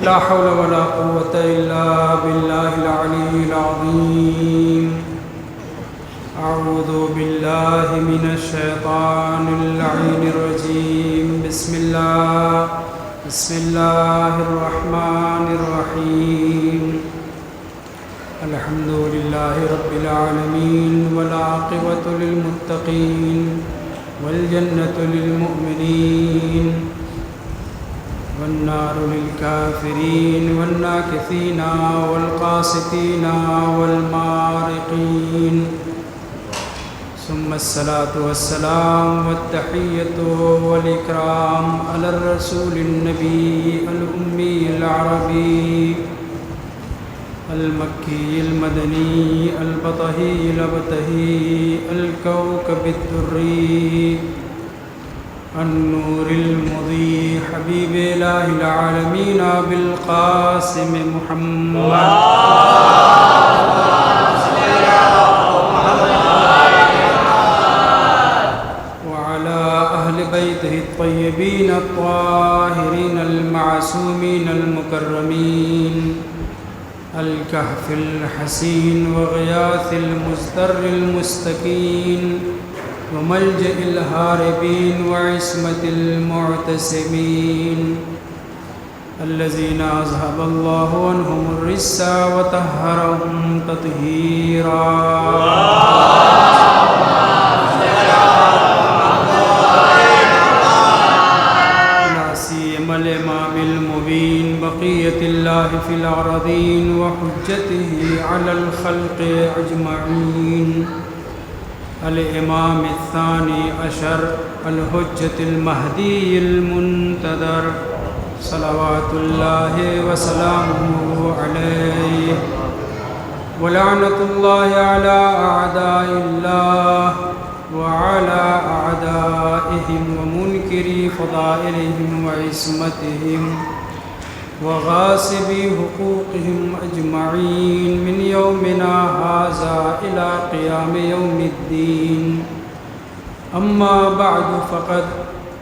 لا حول ولا قوة إلا بالله العلي العظيم. أعوذ بالله من الشيطان اللعين الرجيم. بسم الله الرحمن الرحيم. الحمد لله رب العالمين والعاقبة للمتقين والجنة للمؤمنين والنار للكافرين والناكثين والقاسطين والمارقين. ثم الصلاة والسلام والتحية والإكرام على الرسول النبي الأمي العربي المكي المدني البطهي الأبتهي الكوكب الدري النور المضيء حبيب إله العالمين بالقاسم محمد وعلى أهل بيته الطيبين الطاهرين المعصومين المكرمين الكهف الحسين وغياث المزدر المستكين وملجأ الهاربين وعصمة المعتصمين الذين أذهب الله عنهم الرجس وطهرهم تطهيرا. لا سيما الإمام المبين بقية الله في الأرضين وحجته على الخلق أجمعين الإمام الثاني عشر الحجة المهدي المنتظر صلوات الله وسلامه عليه ولعنة الله على أعداء الله وعلى أعدائهم ومنكري فضائلهم وعصمتهم وغاصبي حقوقهم أجمعين من يومنا هذا إلى قيام يوم الدين. أما بعد فقد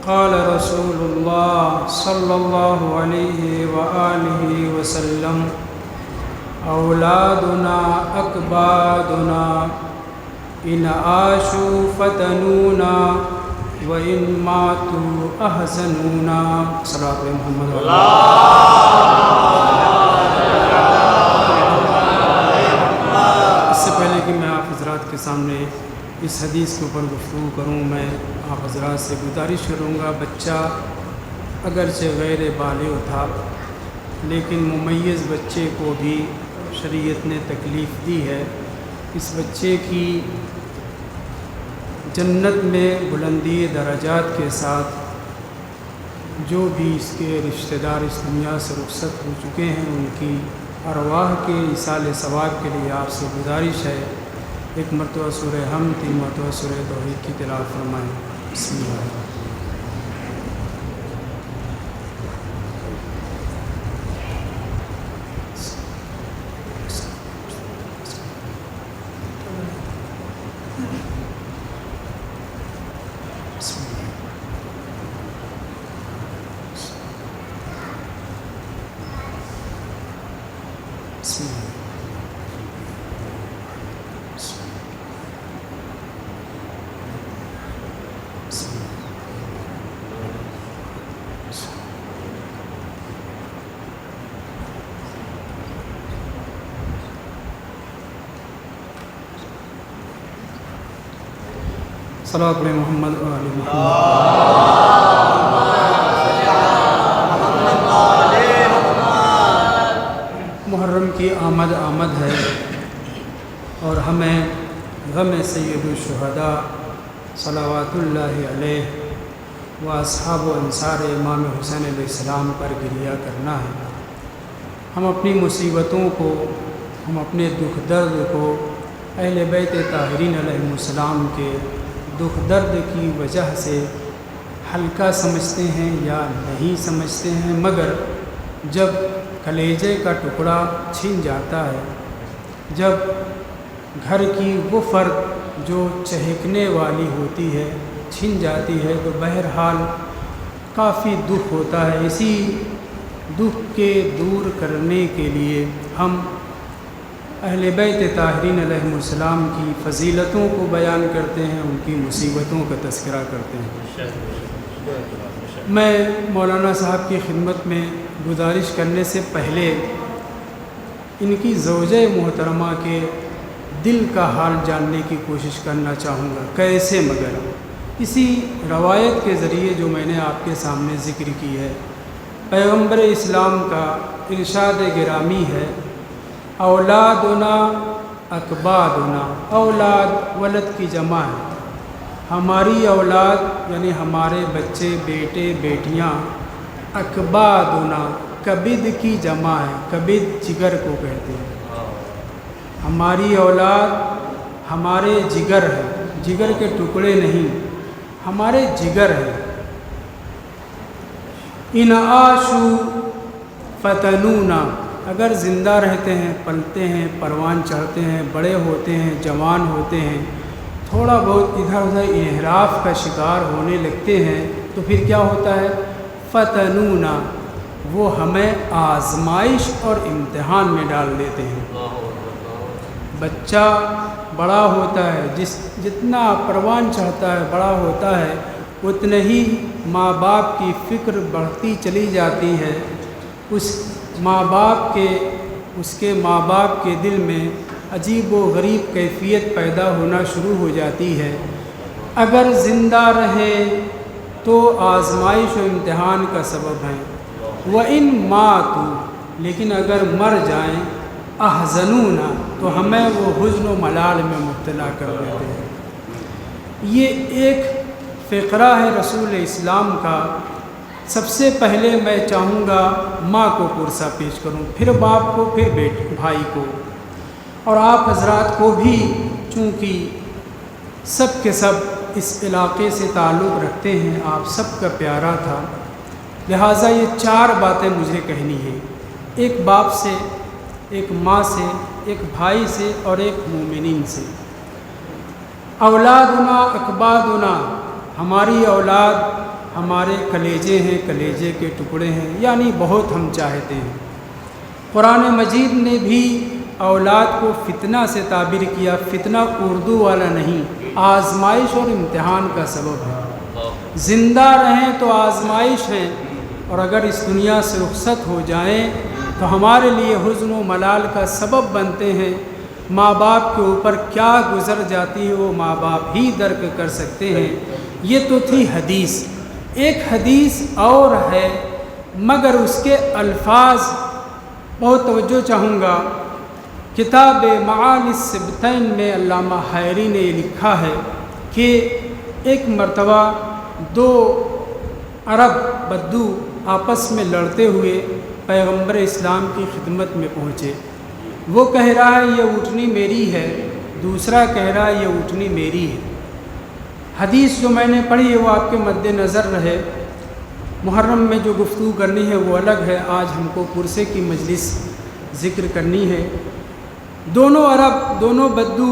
قال رسول الله صلى الله عليه وآله وسلم أولادنا أكبادنا إن عاشوا فتنونا وإن ماتوا أحزنونا. صلوات محمد اس سے پہلے کہ میں آپ حضرات کے سامنے اس حدیث کے اوپر گفتگو کروں، میں آپ حضرات سے گزارش کروں گا، بچہ اگرچہ غیر بالغ تھا لیکن ممیز بچے کو بھی شریعت نے تکلیف دی ہے. اس بچے کی جنت میں بلندی درجات کے ساتھ جو بھی اس کے رشتہ دار اس دنیا سے رخصت ہو چکے ہیں ان کی ارواح کے ایصال ثواب کے لیے آپ سے گزارش ہے ایک مرتبہ سورہ حمد، 3 مرتبہ سورہ توحید کی تلاوت فرمائیں. بسم اللہ. صلوات محمد و آل محمد. محرم کی آمد ہے اور ہمیں غم سید الشہداء صلوات اللہ علیہ و اصحاب و انصار امام حسین علیہ السلام پر گریہ کرنا ہے. ہم اپنی مصیبتوں کو، ہم اپنے دکھ درد کو اہل بیت طاہرین علیہ السلام کے دکھ درد کی وجہ سے ہلکا سمجھتے ہیں یا نہیں سمجھتے ہیں، مگر جب کلیجے کا ٹکڑا چھن جاتا ہے، جب گھر کی وہ فرد جو چہکنے والی ہوتی ہے چھن جاتی ہے تو بہرحال کافی دکھ ہوتا ہے. اسی دکھ کے دور کرنے کے لیے ہم اہل بیت طاہرین علیہم السلام کی فضیلتوں کو بیان کرتے ہیں، ان کی مصیبتوں کا تذکرہ کرتے ہیں۔ میں مولانا صاحب کی خدمت میں گزارش کرنے سے پہلے ان کی زوجہ محترمہ کے دل کا حال جاننے کی کوشش کرنا چاہوں گا، کیسے مگر اسی روایت کے ذریعے جو میں نے آپ کے سامنے ذکر کی ہے۔ پیغمبر اسلام کا ارشاد گرامی ہے، اولادنا اکبادنا، اولاد ولد کی جمع ہے، ہماری اولاد یعنی ہمارے بچے بیٹے بیٹیاں، اکبادنا کبد کی جمع ہے، کبد جگر کو کہتے ہیں۔ ہماری اولاد ہمارے جگر ہے، جگر کے ٹکڑے نہیں، ہمارے جگر ہے۔ ان عاشو فتنونا، اگر زندہ رہتے ہیں، پلتے ہیں، پروان چڑھتے ہیں، بڑے ہوتے ہیں، جوان ہوتے ہیں، تھوڑا بہت ادھر ادھر انحراف کا شکار ہونے لگتے ہیں تو پھر کیا ہوتا ہے؟ فتنونا، وہ ہمیں آزمائش اور امتحان میں ڈال دیتے ہیں۔ بچہ بڑا ہوتا ہے، جتنا پروان چڑھتا ہے، بڑا ہوتا ہے، اتنے ہی ماں باپ کی فکر بڑھتی چلی جاتی ہے۔ اس کے ماں باپ کے دل میں عجیب و غریب کیفیت پیدا ہونا شروع ہو جاتی ہے۔ اگر زندہ رہے تو آزمائش و امتحان کا سبب ہے، وَإِن مَاتُوا، لیکن اگر مر جائیں، احزنونا، تو ہمیں وہ حزن و ملال میں مبتلا کر دیتے ہیں۔ یہ ایک فقرہ ہے رسول اسلام کا۔ سب سے پہلے میں چاہوں گا ماں کو پرسہ پیش کروں، پھر باپ کو، پھر بھائی کو، اور آپ حضرات کو بھی، چونکہ سب کے سب اس علاقے سے تعلق رکھتے ہیں، آپ سب کا پیارا تھا، لہٰذا یہ 4 باتیں مجھے کہنی ہیں، ایک باپ سے، ایک ماں سے، ایک بھائی سے، اور ایک مومنین سے۔ اولادنا اکبادنا، ہماری اولاد ہمارے کلیجے ہیں، کلیجے کے ٹکڑے ہیں، یعنی بہت ہم چاہتے ہیں۔ قرآن مجید نے بھی اولاد کو فتنہ سے تعبیر کیا، فتنہ اردو والا نہیں، آزمائش اور امتحان کا سبب ہے۔ زندہ رہیں تو آزمائش ہیں، اور اگر اس دنیا سے رخصت ہو جائیں تو ہمارے لیے حزن و ملال کا سبب بنتے ہیں۔ ماں باپ کے اوپر کیا گزر جاتی ہے وہ ماں باپ ہی درک کر سکتے ہیں۔ یہ تو تھی حدیث، ایک حدیث اور ہے، مگر اس کے الفاظ بہت توجہ چاہوں گا۔ کتاب معالی السبتین میں علامہ حیری نے یہ لکھا ہے کہ ایک مرتبہ 2 عرب بدو آپس میں لڑتے ہوئے پیغمبر اسلام کی خدمت میں پہنچے۔ وہ کہہ رہا ہے یہ اونٹنی میری ہے، دوسرا کہہ رہا ہے یہ اونٹنی میری ہے۔ حدیث جو میں نے پڑھی ہے وہ آپ کے مد نظر رہے۔ محرم میں جو گفتگو کرنی ہے وہ الگ ہے، آج ہم کو پرسے کی مجلس ذکر کرنی ہے۔ دونوں عرب، دونوں بدو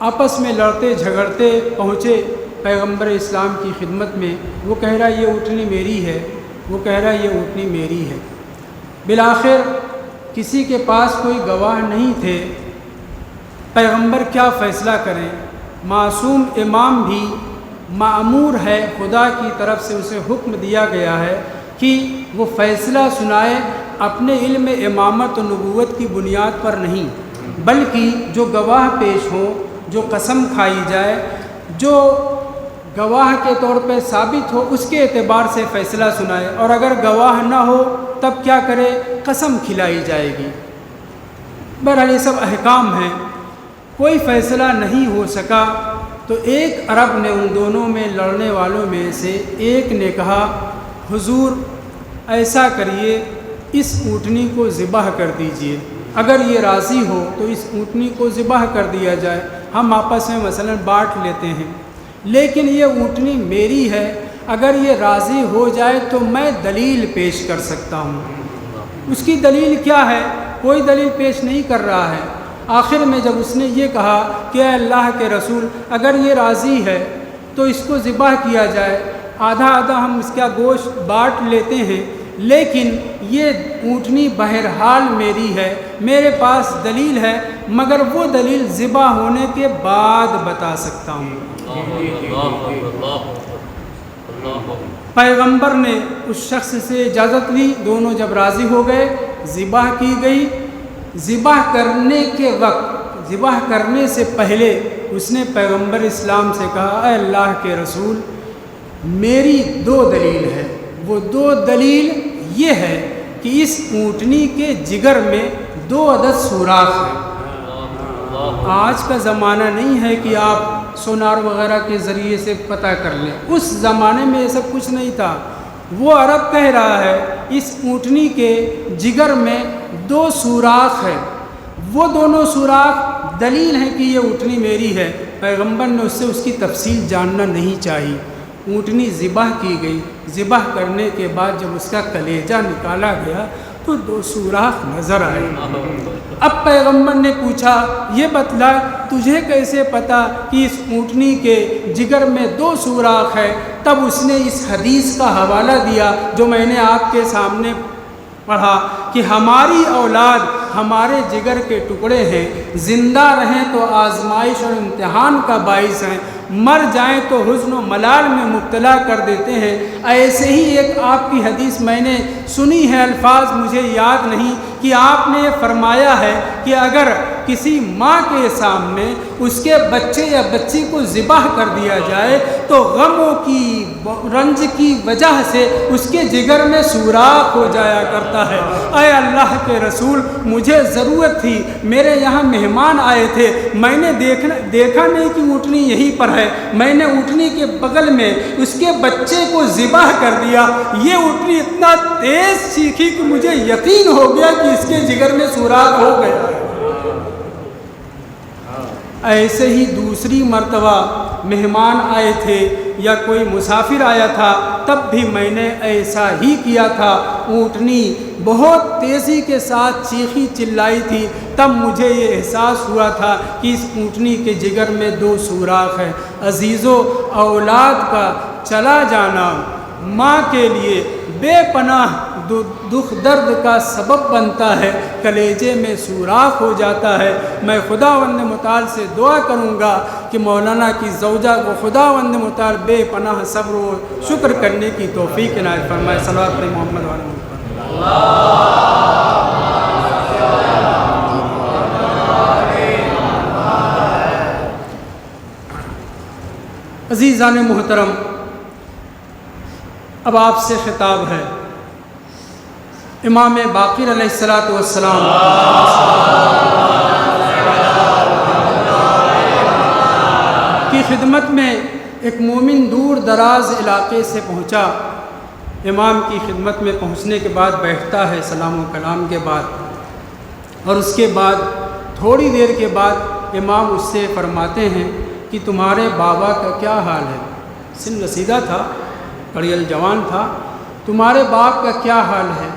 آپس میں لڑتے جھگڑتے پہنچے پیغمبر اسلام کی خدمت میں۔ وہ کہہ رہا ہے یہ اونٹنی میری ہے، وہ کہہ رہا ہے یہ اونٹنی میری ہے۔ بالآخر کسی کے پاس کوئی گواہ نہیں تھے، پیغمبر کیا فیصلہ کریں؟ معصوم امام بھی مأمور ہے، خدا کی طرف سے اسے حکم دیا گیا ہے کہ وہ فیصلہ سنائے، اپنے علم امامت و نبوت کی بنیاد پر نہیں، بلکہ جو گواہ پیش ہوں، جو قسم کھائی جائے، جو گواہ کے طور پہ ثابت ہو، اس کے اعتبار سے فیصلہ سنائے، اور اگر گواہ نہ ہو تب کیا کرے؟ قسم کھلائی جائے گی۔ بہرحال یہ سب احکام ہیں۔ کوئی فیصلہ نہیں ہو سکا تو ایک عرب نے، ان دونوں میں لڑنے والوں میں سے ایک نے کہا، حضور ایسا کریے، اس اونٹنی کو ذبح کر دیجئے، اگر یہ راضی ہو تو اس اونٹنی کو ذبح کر دیا جائے، ہم آپس میں مثلا بانٹ لیتے ہیں، لیکن یہ اونٹنی میری ہے، اگر یہ راضی ہو جائے تو میں دلیل پیش کر سکتا ہوں۔ اس کی دلیل کیا ہے؟ کوئی دلیل پیش نہیں کر رہا ہے۔ آخر میں جب اس نے یہ کہا کہ اے اللہ کے رسول، اگر یہ راضی ہے تو اس کو ذبح کیا جائے، آدھا آدھا ہم اس کا گوشت بانٹ لیتے ہیں، لیکن یہ اونٹنی بہرحال میری ہے، میرے پاس دلیل ہے، مگر وہ دلیل ذبح ہونے کے بعد بتا سکتا ہوں۔ پیغمبر نے اس شخص سے اجازت لی، دونوں جب راضی ہو گئے، ذبح کی گئی۔ ذبح کرنے کے وقت، ذبح کرنے سے پہلے اس نے پیغمبر اسلام سے کہا، اے اللہ کے رسول، میری 2 دلیل ہے۔ وہ 2 دلیل یہ ہے کہ اس اونٹنی کے جگر میں 2 عدد سوراخ ہیں۔ آج کا زمانہ نہیں ہے کہ آپ سونار وغیرہ کے ذریعے سے پتہ کر لیں، اس زمانے میں یہ سب کچھ نہیں تھا۔ وہ عرب کہہ رہا ہے اس اونٹنی کے جگر میں 2 سوراخ ہیں، وہ دونوں سوراخ دلیل ہیں کہ یہ اونٹنی میری ہے۔ پیغمبر نے اس سے اس کی تفصیل جاننا نہیں چاہی۔ اونٹنی ذبح کی گئی، ذبح کرنے کے بعد جب اس کا کلیجہ نکالا گیا تو 2 سوراخ نظر آئے۔ اب پیغمبر نے پوچھا، یہ بتلا تجھے کیسے پتا کہ اس اونٹنی کے جگر میں 2 سوراخ ہے؟ تب اس نے اس حدیث کا حوالہ دیا جو میں نے آپ کے سامنے پڑھا کہ ہماری اولاد ہمارے جگر کے ٹکڑے ہیں، زندہ رہیں تو آزمائش اور امتحان کا باعث ہیں، مر جائیں تو حزن و ملال میں مبتلا کر دیتے ہیں۔ ایسے ہی ایک آپ کی حدیث میں نے سنی ہے، الفاظ مجھے یاد نہیں، کہ آپ نے فرمایا ہے کہ اگر کسی ماں کے سامنے اس کے بچے یا بچی کو ذبح کر دیا جائے تو غموں کی، رنج کی وجہ سے اس کے جگر میں سوراخ ہو جایا کرتا ہے۔ اے اللہ کے رسول، مجھے ضرورت تھی، میرے یہاں مہمان آئے تھے، میں نے دیکھا نہیں کہ اونٹنی یہیں پر ہے، میں نے اونٹنی کے بغل میں اس کے بچے کو ذبح کر دیا، یہ اونٹنی اتنا تیز چیخی کہ مجھے یقین ہو گیا کہ اس کے جگر میں سوراخ ہو گیا۔ ایسے ہی دوسری مرتبہ مہمان آئے تھے یا کوئی مسافر آیا تھا، تب بھی میں نے ایسا ہی کیا تھا، اونٹنی بہت تیزی کے ساتھ چیخی چلائی تھی، تب مجھے یہ احساس ہوا تھا کہ اس اونٹنی کے جگر میں 2 سوراخ ہیں۔ عزیزو، اولاد کا چلا جانا ماں کے لیے بے پناہ دکھ درد کا سبب بنتا ہے، کلیجے میں سوراخ ہو جاتا ہے۔ میں خداوند متعال سے دعا کروں گا کہ مولانا کی زوجہ کو خداوند متعال بے پناہ صبر و شکر کرنے کی توفیق عنایت فرمائے۔ صلوات علی محمد وعلی محمد۔ عزیزان محترم، اب آپ سے خطاب ہے۔ امام باقر علیہ السلام کی خدمت میں ایک مومن دور دراز علاقے سے پہنچا۔ امام کی خدمت میں پہنچنے کے بعد بیٹھتا ہے سلام و کلام کے بعد، اور اس کے بعد تھوڑی دیر کے بعد امام اس سے فرماتے ہیں کہ تمہارے بابا کا کیا حال ہے؟ سن رسیدہ تھا، قریل جوان تھا، تمہارے باپ کا کیا حال ہے؟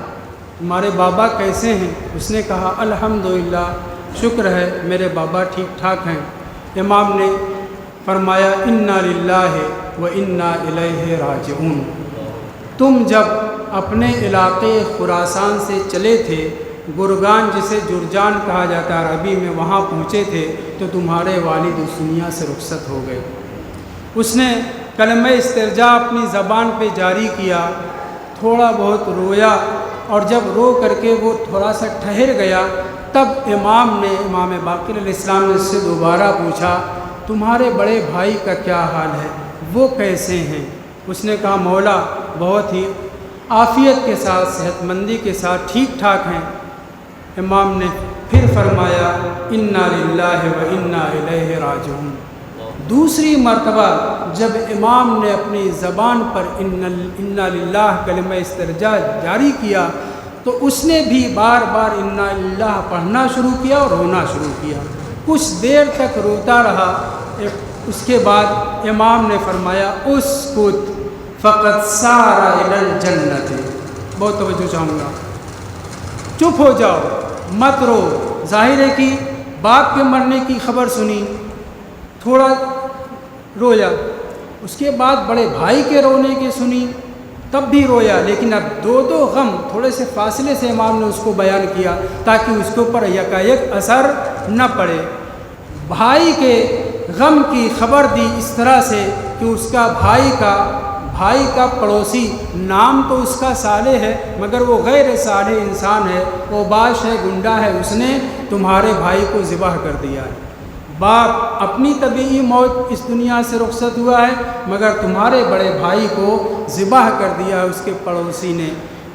تمہارے بابا کیسے ہیں؟ اس نے کہا الحمدللہ، شکر ہے میرے بابا ٹھیک ٹھاک ہیں۔ امام نے فرمایا انا للہ و انا الیہ راجعون۔ تم جب اپنے علاقے خراسان سے چلے تھے، گرگان جسے جرجان کہا جاتا ہے عربی میں، وہاں پہنچے تھے تو تمہارے والد اس دنیا سے رخصت ہو گئے۔ اس نے کلمہ استرجاع اپنی زبان پہ جاری کیا، تھوڑا بہت رویا، اور جب رو کر کے وہ تھوڑا سا ٹھہر گیا، تب امام باقر علیہ السلام نے اس سے دوبارہ پوچھا تمہارے بڑے بھائی کا کیا حال ہے، وہ کیسے ہیں؟ اس نے کہا مولا بہت ہی عافیت کے ساتھ، صحت مندی کے ساتھ ٹھیک ٹھاک ہیں۔ امام نے پھر فرمایا انا للہ و انا الیہ راجعون۔ دوسری مرتبہ جب امام نے اپنی زبان پر انا للہ کلمہ استرجاع جاری کیا تو اس نے بھی بار بار انا للہ پڑھنا شروع کیا اور رونا شروع کیا، کچھ دیر تک روتا رہا۔ اس کے بعد امام نے فرمایا اسکت فقد سار الی الجنت۔ بہت توجہ چاہوں گا، چپ ہو جاؤ، مت رو۔ ظاہر ہے کہ باپ کے مرنے کی خبر سنی، تھوڑا رویا، اس کے بعد بڑے بھائی کے رونے کی سنی، تب بھی رویا، لیکن اب دو دو غم تھوڑے سے فاصلے سے امام نے اس کو بیان کیا تاکہ اس کے اوپر یکایک اثر نہ پڑے۔ بھائی کے غم کی خبر دی اس طرح سے کہ اس کا بھائی کا پڑوسی، نام تو اس کا صالح ہے مگر وہ غیر صالح انسان ہے، اوباش ہے، گنڈا ہے، اس نے تمہارے بھائی کو ذبح کر دیا ہے۔ باپ اپنی طبیعی موت اس دنیا سے رخصت ہوا ہے مگر تمہارے بڑے بھائی کو ذبح کر دیا ہے اس کے پڑوسی نے۔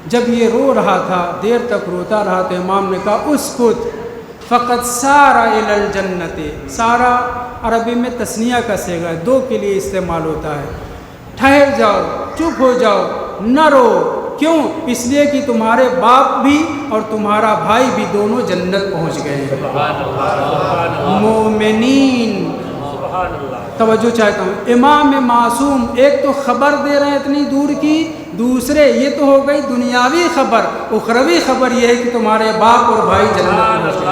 جب یہ رو رہا تھا، دیر تک روتا رہا، تو امام نے کہا اسکت فقط سارا الی الجنت۔ سارا عربی میں تثنیہ کا صیغہ ہے، دو کے لیے استعمال ہوتا ہے۔ ٹھہر جاؤ، چپ ہو جاؤ، نہ رو۔ کیوں؟ اس لیے کہ تمہارے باپ بھی اور تمہارا بھائی بھی دونوں جنت پہنچ گئے ہیں۔ مومنین، توجہ چاہتا ہوں، امام معصوم ایک تو خبر دے رہے ہیں اتنی دور کی، دوسرے یہ تو ہو گئی دنیاوی خبر، اخروی خبر یہ ہے کہ تمہارے باپ اور بھائی جنت پہنچ گئے۔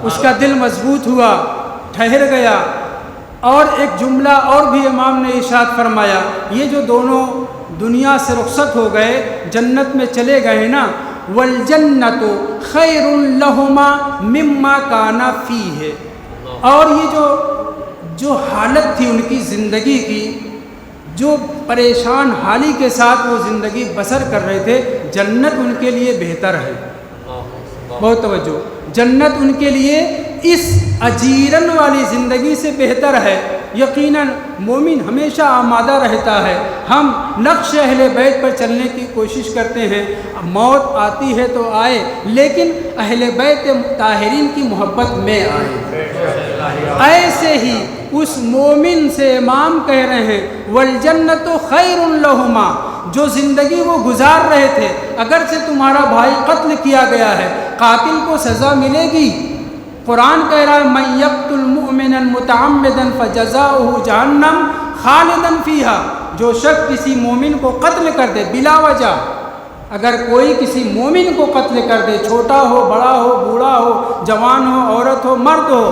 اس کا دل مضبوط ہوا، ٹھہر گیا۔ اور ایک جملہ اور بھی امام نے ارشاد فرمایا، یہ جو دونوں دنیا سے رخصت ہو گئے، جنت میں چلے گئے نا، والجنت خیر لہما مما کان فیہ، اور یہ جو حالت تھی ان کی زندگی کی، جو پریشان حالی کے ساتھ وہ زندگی بسر کر رہے تھے، جنت ان کے لیے بہتر ہے۔ بہت توجہ، جنت ان کے لیے اس اجیرن والی زندگی سے بہتر ہے۔ یقیناً مومن ہمیشہ آمادہ رہتا ہے، ہم نقش اہل بیت پر چلنے کی کوشش کرتے ہیں، موت آتی ہے تو آئے لیکن اہل بیت طاہرین کی محبت میں آئے۔ ایسے ہی اس مومن سے امام کہہ رہے ہیں والجنت خیر لہما، جو زندگی وہ گزار رہے تھے، اگرچہ تمہارا بھائی قتل کیا گیا ہے، قاتل کو سزا ملے گی۔ قرآن کہہ رہا ہے من یقتل مؤمنا متعمدا فجزاؤہ جہنم خالدا فیہا، جو شخص کسی مومن کو قتل کر دے بلا وجہ، اگر کوئی کسی مومن کو قتل کر دے، چھوٹا ہو، بڑا ہو، بوڑھا ہو، جوان ہو، عورت ہو، مرد ہو،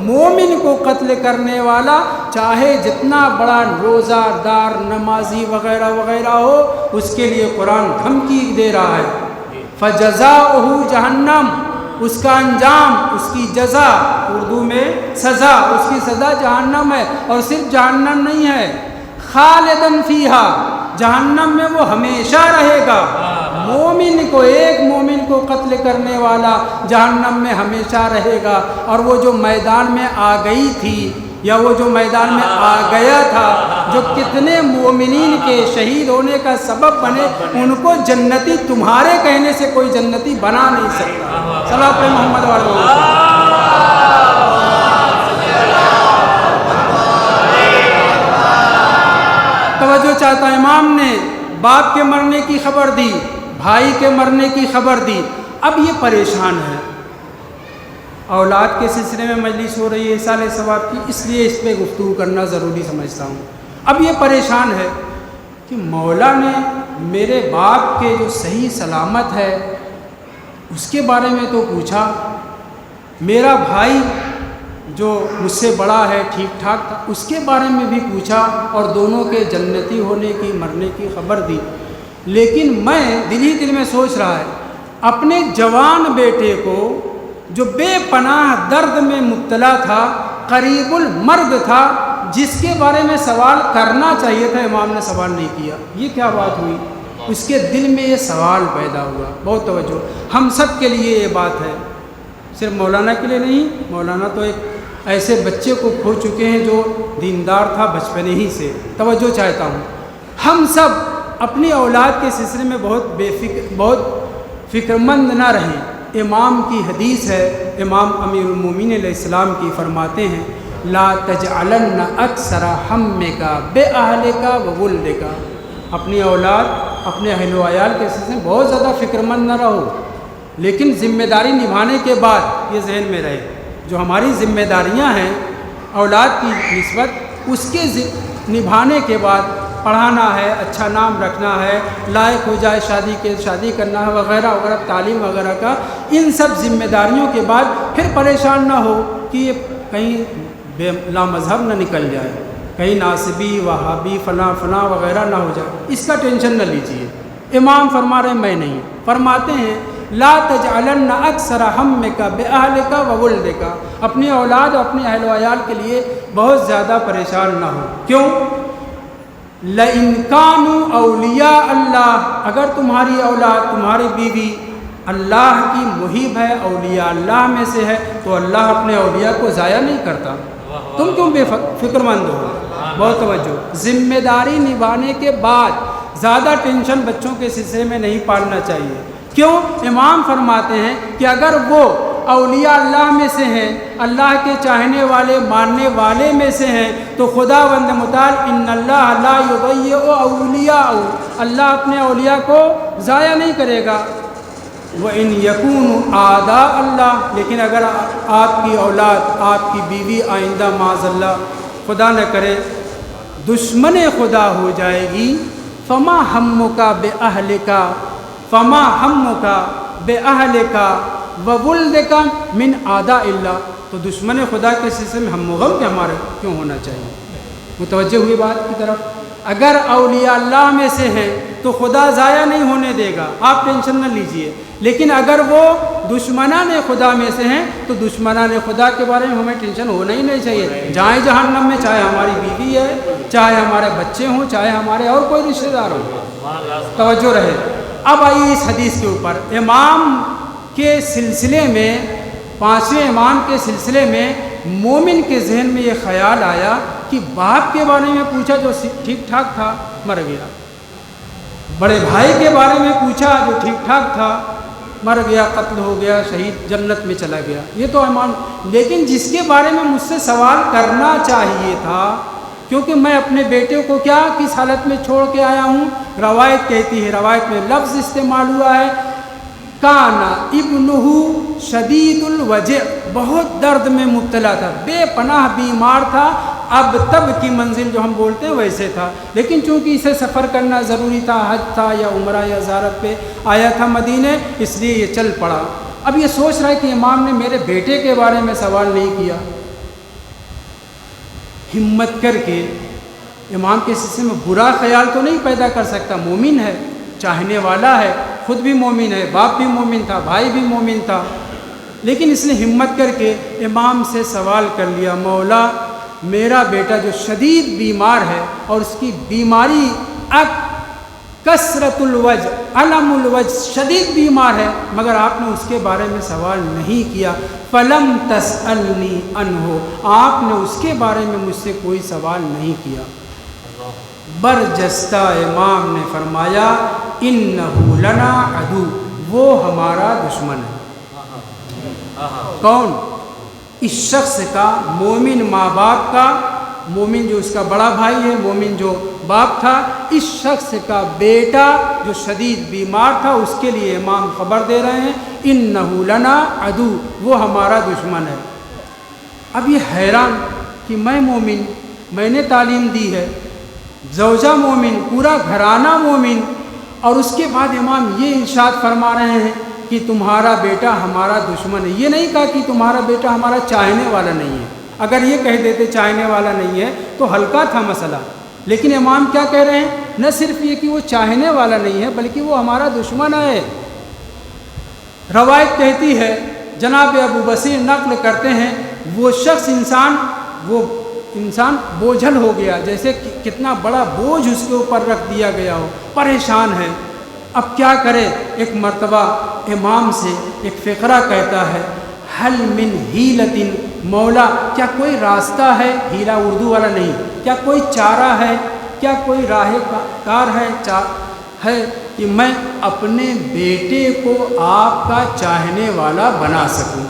مومن کو قتل کرنے والا چاہے جتنا بڑا روزہ دار، نمازی وغیرہ وغیرہ ہو، اس کے لیے قرآن دھمکی دے رہا ہے فجزاؤہ جہنم، اس کا انجام، اس کی جزا، اردو میں سزا، اس کی سزا جہنم ہے، اور صرف جہنم نہیں ہے، خالدن فیہا، جہنم میں وہ ہمیشہ رہے گا۔ مومن کو، ایک مومن کو قتل کرنے والا جہنم میں ہمیشہ رہے گا، اور وہ جو میدان میں آ گئی تھی یا وہ جو میدان میں آ گیا تھا، جو کتنے مومنین کے شہید ہونے کا سبب بنے، ان کو جنتی تمہارے کہنے سے کوئی جنتی بنا نہیں سکتا۔ صلوات پہ محمد وعلیہ توجہ چاہتا ہے، امام نے باپ کے مرنے کی خبر دی، بھائی کے مرنے کی خبر دی، اب یہ پریشان ہے۔ اولاد کے سلسلے میں مجلس ہو رہی ہے ایصال ثواب کی، اس لیے اس پہ گفتگو کرنا ضروری سمجھتا ہوں۔ اب یہ پریشان ہے کہ مولا نے میرے باپ کے جو صحیح سلامت ہے اس کے بارے میں تو پوچھا، میرا بھائی جو مجھ سے بڑا ہے ٹھیک ٹھاک تھا اس کے بارے میں بھی پوچھا، اور دونوں کے جنتی ہونے کی، مرنے کی خبر دی، لیکن میں دل ہی دل میں سوچ رہا ہے اپنے جوان بیٹے کو جو بے پناہ درد میں مبتلا تھا، قریب المرگ تھا، جس کے بارے میں سوال کرنا چاہیے تھا، امام نے سوال نہیں کیا، یہ کیا بات ہوئی؟ اس کے دل میں یہ سوال پیدا ہوا۔ بہت توجہ، ہم سب کے لیے یہ بات ہے، صرف مولانا کے لیے نہیں، مولانا تو ایک ایسے بچے کو کھو چکے ہیں جو دیندار تھا بچپنے ہی سے۔ توجہ چاہتا ہوں، ہم سب اپنی اولاد کے سلسلے میں بہت فکر مند نہ رہیں۔ امام کی حدیث ہے، امام امیر المومنین علیہ السلام کی، فرماتے ہیں لا تجعلن اکثر ہمک باہلک وولدک، اپنی اولاد، اپنے اہل و عیال کے سلسلے میں بہت زیادہ فکر مند نہ رہو، لیکن ذمہ داری نبھانے کے بعد یہ ذہن میں رہے جو ہماری ذمہ داریاں ہیں اولاد کی نسبت، اس کے نبھانے کے بعد پڑھانا ہے، اچھا نام رکھنا ہے، لائق ہو جائے شادی کرنا ہے وغیرہ وغیرہ، تعلیم وغیرہ کا، ان سب ذمہ داریوں کے بعد پھر پریشان نہ ہو کہ یہ کہیں لامذہب نہ نکل جائے۔ کہیں ناصبی وہابی فلاں فلاں وغیرہ نہ ہو جائے، اس کا ٹینشن نہ لیجیے۔ امام فرما رہے میں نہیں، فرماتے ہیں لا تجعلن اکثر ہمک باہلک وولدک، اپنی اولاد اور اپنے اہل و عیال کے لیے بہت زیادہ پریشان نہ ہو۔ کیوں؟ لئن کانوا اولیاء اللہ، اگر تمہاری اولاد تمہاری بیوی اللہ کی محب ہے، اولیاء اللہ میں سے ہے، تو اللہ اپنے اولیاء کو ضائع نہیں کرتا۔ تم کیوں بے فکر مند ہو؟ بہت توجہ، ذمہ داری نبھانے کے بعد زیادہ ٹینشن بچوں کے سلسلے میں نہیں پالنا چاہیے۔ کیوں؟ امام فرماتے ہیں کہ اگر وہ اولیاء اللہ میں سے ہیں، اللہ کے چاہنے والے ماننے والے میں سے ہیں، تو خداوند متعال ان اللہ لا یضیع اولیاء، اللہ اپنے اولیاء کو ضائع نہیں کرے گا۔ وَإِنْ يَكُونُوا أَعْدَاءَ اللَّهِ، لیکن اگر آپ کی اولاد، آپ کی بیوی آئندہ معاذ اللہ خدا نہ کرے دشمن خدا ہو جائے گی، فما ہمک بأہلک، فما ہمک بأہلک وولدک من اعداء اللہ، تو دشمن خدا کے سلسلے میں ہم و غم کے ہمارے کیوں ہونا چاہیے؟ متوجہ ہوئی بات کی طرف؟ اگر اولیاء اللہ میں سے ہیں تو خدا ضائع نہیں ہونے دے گا، آپ ٹینشن نہ لیجئے، لیکن اگر وہ دشمنان خدا میں سے ہیں تو دشمنان خدا کے بارے میں ہمیں ٹینشن ہونا ہی نہیں چاہیے، جائیں جہنم میں، چاہے ہماری بیوی ہے، چاہے ہمارے بچے ہوں، چاہے ہمارے اور کوئی رشتہ دار ہوں۔ توجہ رہے۔ اب آئیے اس حدیث کے اوپر، امام کے سلسلے میں، پانچویں امام کے سلسلے میں مومن کے ذہن میں یہ خیال آیا کہ باپ کے بارے میں پوچھا جو ٹھیک ٹھاک تھا مر گیا، بڑے بھائی کے بارے میں پوچھا جو ٹھیک ٹھاک تھا مر گیا، قتل ہو گیا، شہید جنت میں چلا گیا، یہ تو ایمان، لیکن جس کے بارے میں مجھ سے سوال کرنا چاہیے تھا، کیونکہ میں اپنے بیٹے کو کیا کس حالت میں چھوڑ کے آیا ہوں، روایت کہتی ہے، روایت میں لفظ استعمال ہوا ہے کانا ابنہ شدید الوجع، بہت درد میں مبتلا تھا، بے پناہ بیمار تھا، اب تب کی منزل جو ہم بولتے ہیں ویسے تھا، لیکن چونکہ اسے سفر کرنا ضروری تھا، حج تھا یا عمرہ یا زیارت پہ آیا تھا مدینے، اس لیے یہ چل پڑا۔ اب یہ سوچ رہا ہے کہ امام نے میرے بیٹے کے بارے میں سوال نہیں کیا، ہمت کر کے امام کے سلسلے میں برا خیال تو نہیں پیدا کر سکتا، مومن ہے، چاہنے والا ہے، خود بھی مومن ہے، باپ بھی مومن تھا، بھائی بھی مومن تھا، لیکن اس نے ہمت کر کے امام سے سوال کر لیا، مولا میرا بیٹا جو شدید بیمار ہے اور اس کی بیماری اب کثرت الوجع، علم الوجع، شدید بیمار ہے، مگر آپ نے اس کے بارے میں سوال نہیں کیا، فلم تسألنی عنہ، آپ نے اس کے بارے میں مجھ سے کوئی سوال نہیں کیا۔ برجستہ امام نے فرمایا انہ لنا عدو، وہ ہمارا دشمن ہے۔ کون؟ اس شخص کا، مومن ماں باپ کا، مومن جو اس کا بڑا بھائی ہے، مومن جو باپ تھا، اس شخص کا بیٹا جو شدید بیمار تھا، اس کے لیے امام خبر دے رہے ہیں انہ لنا عدو، وہ ہمارا دشمن ہے۔ اب یہ حیران کہ میں مومن، میں نے تعلیم دی ہے، زوجہ مومن، پورا گھرانہ مومن، اور اس کے بعد امام یہ ارشاد فرما رہے ہیں کہ تمہارا بیٹا ہمارا دشمن ہے۔ یہ نہیں کہا کہ تمہارا بیٹا ہمارا چاہنے والا نہیں ہے، اگر یہ کہہ دیتے چاہنے والا نہیں ہے تو ہلکا تھا مسئلہ، لیکن امام کیا کہہ رہے ہیں؟ نہ صرف یہ کہ وہ چاہنے والا نہیں ہے بلکہ وہ ہمارا دشمن ہے۔ روایت کہتی ہے، جناب ابو بصیر نقل کرتے ہیں، وہ شخص انسان بوجھل ہو گیا، جیسے کتنا بڑا بوجھ اس کے اوپر رکھ دیا گیا ہو، پریشان ہے، اب کیا کرے؟ ایک مرتبہ امام سے ایک فقرہ کہتا ہے حل من ہیلۃ، مولا کیا کوئی راستہ ہے، ہیلا اردو والا نہیں، کیا کوئی چارہ ہے، کیا کوئی راہ کار ہے کہ میں اپنے بیٹے کو آپ کا چاہنے والا بنا سکوں؟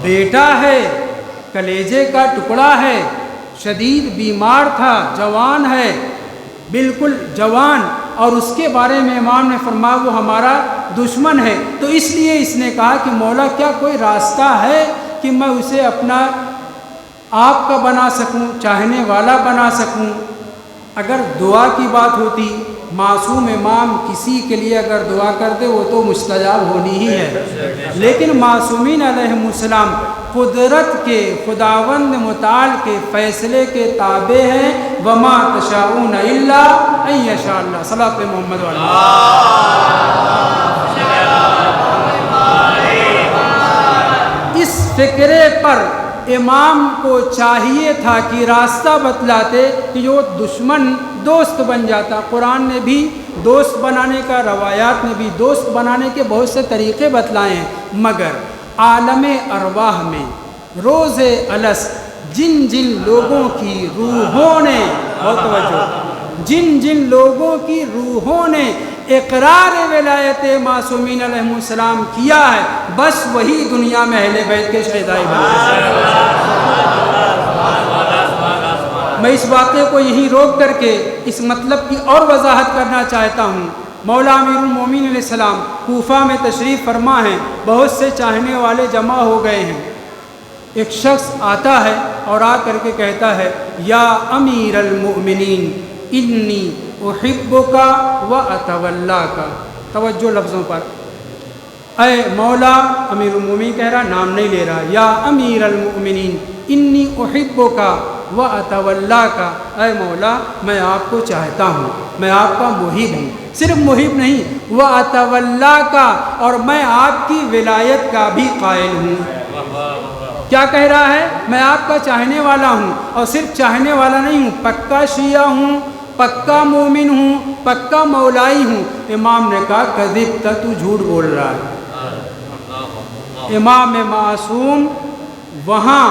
بیٹا ہے، کلیجے کا ٹکڑا ہے، شدید بیمار تھا، جوان ہے، بالکل جوان، اور اس کے بارے میں امام نے فرمایا وہ ہمارا دشمن ہے، تو اس لیے اس نے کہا کہ مولا کیا کوئی راستہ ہے کہ میں اسے اپنا آپ کا بنا سکوں، چاہنے والا بنا سکوں؟ اگر دعا کی بات ہوتی، معصوم امام کسی کے لیے اگر دعا کر دے وہ تو مستجاب ہونی ہی ہے، لیکن معصومین علیہم السلام قدرت کے خداوند متعال کے فیصلے کے تابع ہیں۔ وما تشاءون الا ان یشاء اللہ۔ صلاۃ محمد اس فکرے پر امام کو چاہیے تھا کہ راستہ بتلاتے کہ جو دشمن دوست بن جاتا۔ قرآن نے بھی دوست بنانے کا، روایات نے بھی دوست بنانے کے بہت سے طریقے بتلائے ہیں، مگر عالم ارواح میں روز الست جن جن لوگوں کی روحوں نے، بہت توجہ، جن جن لوگوں کی روحوں نے اقرار ولایت معصومین علیہ السلام کیا ہے، بس وہی دنیا میں اہل بیت کے شہدائی بنے۔ میں اس واقعے کو یہیں روک کر کے اس مطلب کی اور وضاحت کرنا چاہتا ہوں۔ مولا امیر المومنین علیہ السلام کوفہ میں تشریف فرما ہیں، بہت سے چاہنے والے جمع ہو گئے ہیں۔ ایک شخص آتا ہے اور آ کر کے کہتا ہے، یا امیر المؤمنین انی احبک و اتولاک۔ توجہ لفظوں پر، اے مولا، امیر المومنین کہہ رہا، نام نہیں لے رہا، یا امیر المؤمنین انی احبک و اتولاک، اے مولا میں آپ کو چاہتا ہوں، میں آپ کا محب ہوں، صرف محب نہیں، و اتولاک، اور میں آپ کی ولایت کا بھی قائل ہوں۔ کیا کہہ رہا ہے؟ میں آپ کا چاہنے والا ہوں، اور صرف چاہنے والا نہیں ہوں، پکا شیعہ ہوں، پکا مومن ہوں، پکا مولائی ہوں۔ امام نے کہا کذبت، تو جھوٹ بول رہا ہے۔ امام معصوم وہاں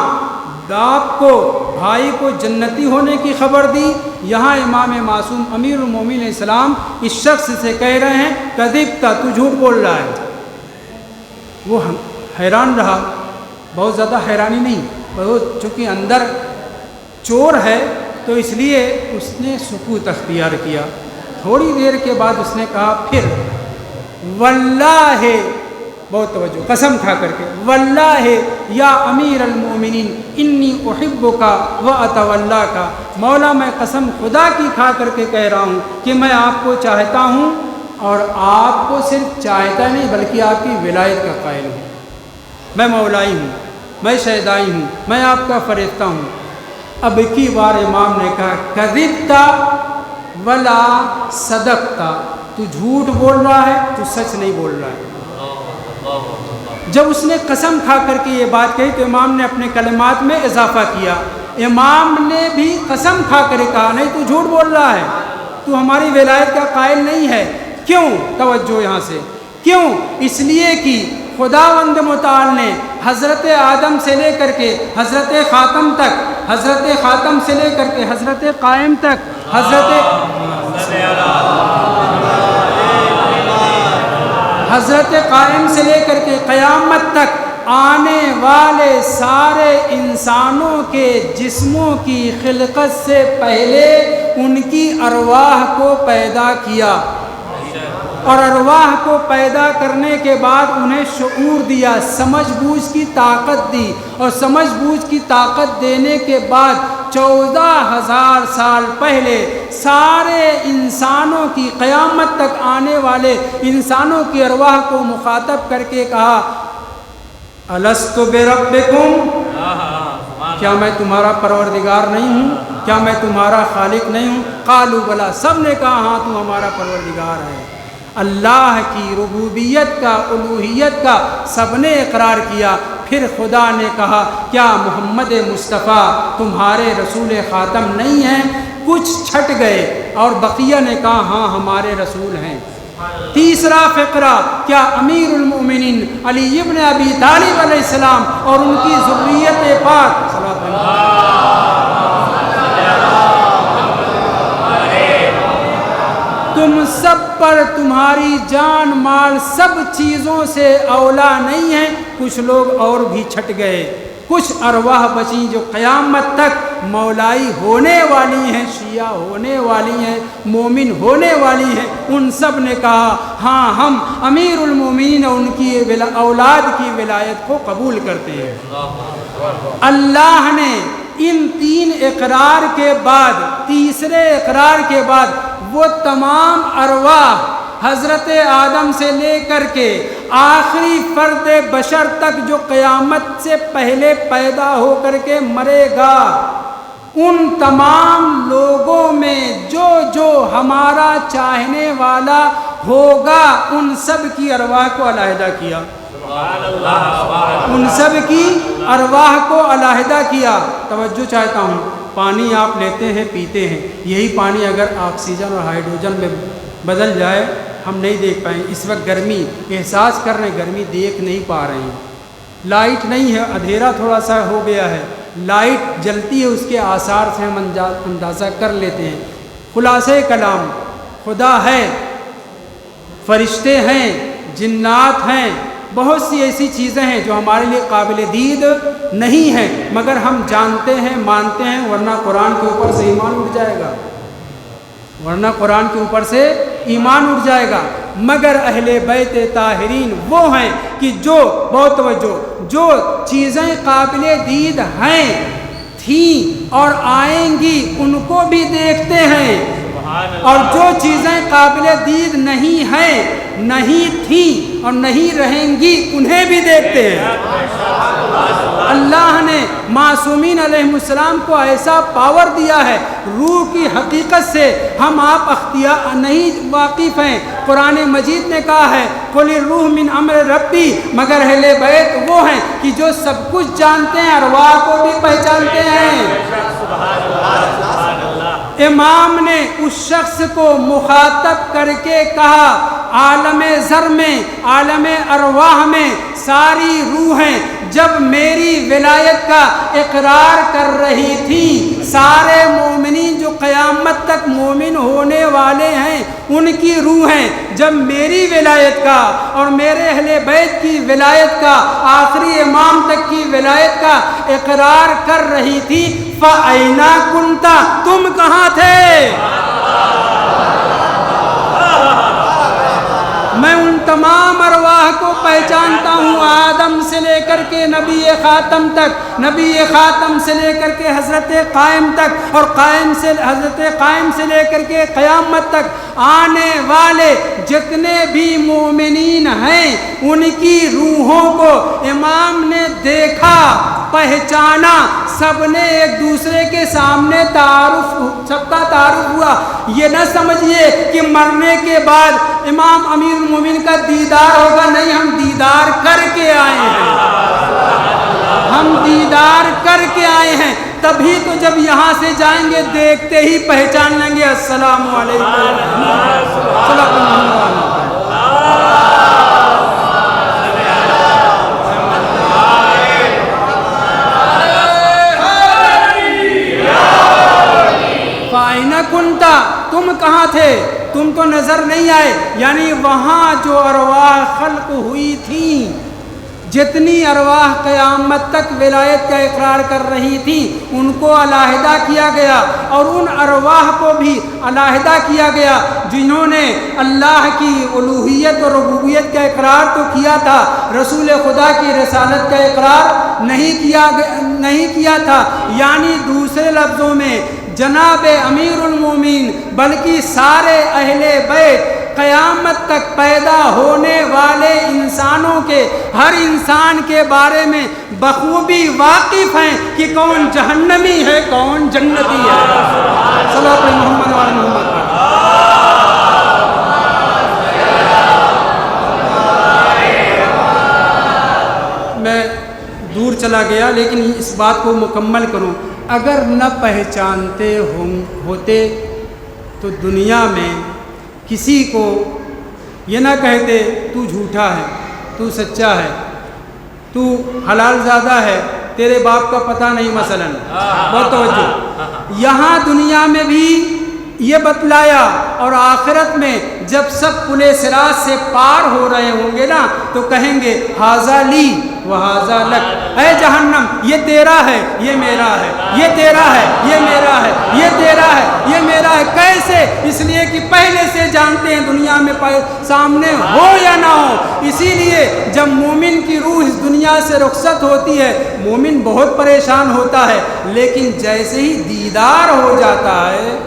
باپ کو، بھائی کو جنتی ہونے کی خبر دی، یہاں امام معصوم امیر المومنین علیہ السلام اس شخص سے کہہ رہے ہیں کذبت، تو جھوٹ بول رہا ہے۔ وہ حیران رہا، بہت زیادہ حیرانی نہیں، بہت چونکہ اندر چور ہے تو اس لیے اس نے سکوت اختیار کیا۔ تھوڑی دیر کے بعد اس نے کہا پھر، واللہ، بہت توجہ، قسم کھا کر کے، واللہ یا امیر المؤمنین انی احبک و اتولاک، مولا میں قسم خدا کی کھا کر کے کہہ رہا ہوں کہ میں آپ کو چاہتا ہوں، اور آپ کو صرف چاہتا نہیں بلکہ آپ کی ولایت کا قائل ہوں۔ میں مولائی ہوں، میں شہدائی ہوں، میں آپ کا فرشتہ ہوں۔ اب کی بار امام نے کہا کذبت ولا صدقت، تو جھوٹ بول رہا ہے، تو سچ نہیں بول رہا ہے۔ جب اس نے قسم کھا کر کے یہ بات کہی تو امام نے اپنے کلمات میں اضافہ کیا۔ امام نے بھی قسم کھا کر کہا نہیں، تو جھوٹ بول رہا ہے، تو ہماری ولایت کا قائل نہیں ہے۔ کیوں؟ توجہ یہاں سے، کیوں؟ اس لیے کہ خداوند متعال نے حضرت آدم سے لے کر کے حضرت خاتم تک، حضرت خاتم سے لے کر کے حضرت قائم تک، حضرت قائم سے لے کر کے قیامت تک آنے والے سارے انسانوں کے جسموں کی خلقت سے پہلے ان کی ارواح کو پیدا کیا، اور ارواح کو پیدا کرنے کے بعد انہیں شعور دیا، سمجھ بوجھ کی طاقت دی، اور سمجھ بوجھ کی طاقت دینے کے بعد 14,000 سال پہلے سارے انسانوں کی، قیامت تک آنے والے انسانوں کی ارواح کو مخاطب کر کے کہا الست بربکم، کیا میں تمہارا پروردگار نہیں ہوں؟ کیا میں تمہارا خالق نہیں ہوں؟ قالوا بلا، سب نے کہا ہاں تو ہمارا پروردگار ہے۔ اللہ کی ربوبیت کا، الوہیت کا سب نے اقرار کیا۔ پھر خدا نے کہا کیا محمد مصطفیٰ تمہارے رسول خاتم نہیں ہیں؟ کچھ چھٹ گئے اور بقیہ نے کہا ہاں ہمارے رسول ہیں۔ تیسرا فقرہ، کیا امیر المؤمنین علی ابن ابی طالب علیہ السلام اور ان کی ذریت پاک تم سب پر تمہاری جان مال سب چیزوں سے اولا نہیں ہیں؟ کچھ لوگ اور بھی چھٹ گئے، کچھ ارواح بچیں جو قیامت تک مولائی ہونے والی ہیں، شیعہ ہونے والی ہیں، مومن ہونے والی ہیں۔ ان سب نے کہا ہاں ہم امیر المومنین اور ان کی اولاد کی ولایت کو قبول کرتے ہیں۔ اللہ نے ان تین اقرار کے بعد، تیسرے اقرار کے بعد وہ تمام ارواح حضرت آدم سے لے کر کے آخری فرد بشر تک جو قیامت سے پہلے پیدا ہو کر کے مرے گا، ان تمام لوگوں میں جو جو ہمارا چاہنے والا ہوگا ان سب کی ارواح کو علیحدہ کیا، ان سب کی ارواح کو علیحدہ کیا۔ توجہ چاہتا ہوں، پانی آپ لیتے ہیں پیتے ہیں، یہی پانی اگر آکسیجن اور ہائیڈروجن میں بدل جائے ہم نہیں دیکھ پائیں۔ اس وقت گرمی احساس کر رہے ہیں، گرمی دیکھ نہیں پا رہے ہیں، لائٹ نہیں ہے، اندھیرا تھوڑا سا ہو گیا ہے، لائٹ جلتی ہے، اس کے آثار سے ہم اندازہ کر لیتے ہیں۔ خلاصہ کلام، خدا ہے، فرشتے ہیں، جنات ہیں، بہت سی ایسی چیزیں ہیں جو ہمارے لیے قابل دید نہیں ہیں، مگر ہم جانتے ہیں، مانتے ہیں، ورنہ قرآن کے اوپر سے ایمان اٹھ جائے گا، ورنہ قرآن کے اوپر سے ایمان اٹھ جائے گا۔ مگر اہل بیت طاہرین وہ ہیں کہ جو، بہت توجہ، جو چیزیں قابل دید ہیں، تھیں اور آئیں گی ان کو بھی دیکھتے ہیں، اور جو چیزیں قابل دید نہیں ہیں، نہیں تھیں اور نہیں رہیں گی انہیں بھی دیکھتے ہیں۔ اللہ نے معصومین علیہ السلام کو ایسا پاور دیا ہے، روح کی حقیقت سے ہم آپ اختیار نہیں واقف ہیں۔ قرآن مجید نے کہا ہے قل الروح من امر ربی، مگر اہل بیت وہ ہیں کہ جو سب کچھ جانتے ہیں، ارواح کو بھی پہچانتے ہیں۔ امام نے اس شخص کو مخاطب کر کے کہا، عالم ذر میں، عالم ارواح میں ساری روحیں جب میری ولایت کا اقرار کر رہی تھی، سارے مومنین جو قیامت تک مومن ہونے والے ہیں ان کی روحیں جب میری ولایت کا اور میرے اہل بیت کی ولایت کا، آخری امام تک کی ولایت کا اقرار کر رہی تھی، فَأَيْنَ كُنْتَ، تم کہاں تھے؟ میں ان تمام ارواح کو پہچانتا ہوں، آدم سے لے کر کے نبی خاتم تک، نبی خاتم سے لے کر کے حضرت قائم تک، اور قائم سے حضرت قائم سے لے کر کے قیامت تک آنے والے جتنے بھی مومنین ہیں ان کی روحوں کو امام نے دیکھا، پہچانا، سب نے ایک دوسرے کے سامنے تعارف، سب کا تعارف ہوا۔ یہ نہ سمجھیے کہ مرنے کے بعد امام امیر المومنین کا دیدار ہوگا، نہیں، ہم دیدار کر کے آئے ہیں، ہم دیدار کر کے آئے ہیں، تبھی تو جب یہاں سے جائیں گے دیکھتے ہی پہچان لیں گے۔ السلام علیکم۔ فَأَيْنَ كُنْتَ، تم کہاں تھے؟ تم تو نظر نہیں آئے، یعنی وہاں جو ارواح خلق ہوئی تھیں، جتنی ارواح قیامت تک ولایت کا اقرار کر رہی تھیں ان کو علیحدہ کیا گیا، اور ان ارواح کو بھی علیحدہ کیا گیا جنہوں نے اللہ کی الوہیت اور ربوبیت کا اقرار تو کیا تھا، رسول خدا کی رسالت کا اقرار نہیں کیا تھا۔ یعنی دوسرے لفظوں میں جناب امیر المومنین بلکہ سارے اہل بیت قیامت تک پیدا ہونے والے انسانوں کے ہر انسان کے بارے میں بخوبی واقف ہیں کہ کون جہنمی ہے، کون جنتی ہے۔ صلی اللہ علیہ محمد وعلی محمد۔ میں دور چلا گیا لیکن اس بات کو مکمل کروں، اگر نہ پہچانتے ہوتے تو دنیا میں کسی کو یہ نہ کہتے تو جھوٹا ہے، تو سچا ہے، تو حلال زادہ ہے، تیرے باپ کا پتہ نہیں مثلا۔ بہت توجہ، یہاں دنیا میں بھی یہ بتلایا، اور آخرت میں جب سب پل صراط سے پار ہو رہے ہوں گے نا تو کہیں گے ھذا لی وھذا لک، اے جہنم یہ تیرا ہے یہ میرا ہے، یہ تیرا ہے یہ میرا ہے، یہ تیرا ہے یہ میرا ہے۔ کیسے؟ اس لیے کہ پہلے سے جانتے ہیں دنیا میں سامنے ہو یا نہ ہو۔ اسی لیے جب مومن کی روح اس دنیا سے رخصت ہوتی ہے مومن بہت پریشان ہوتا ہے، لیکن جیسے ہی دیدار ہو جاتا ہے،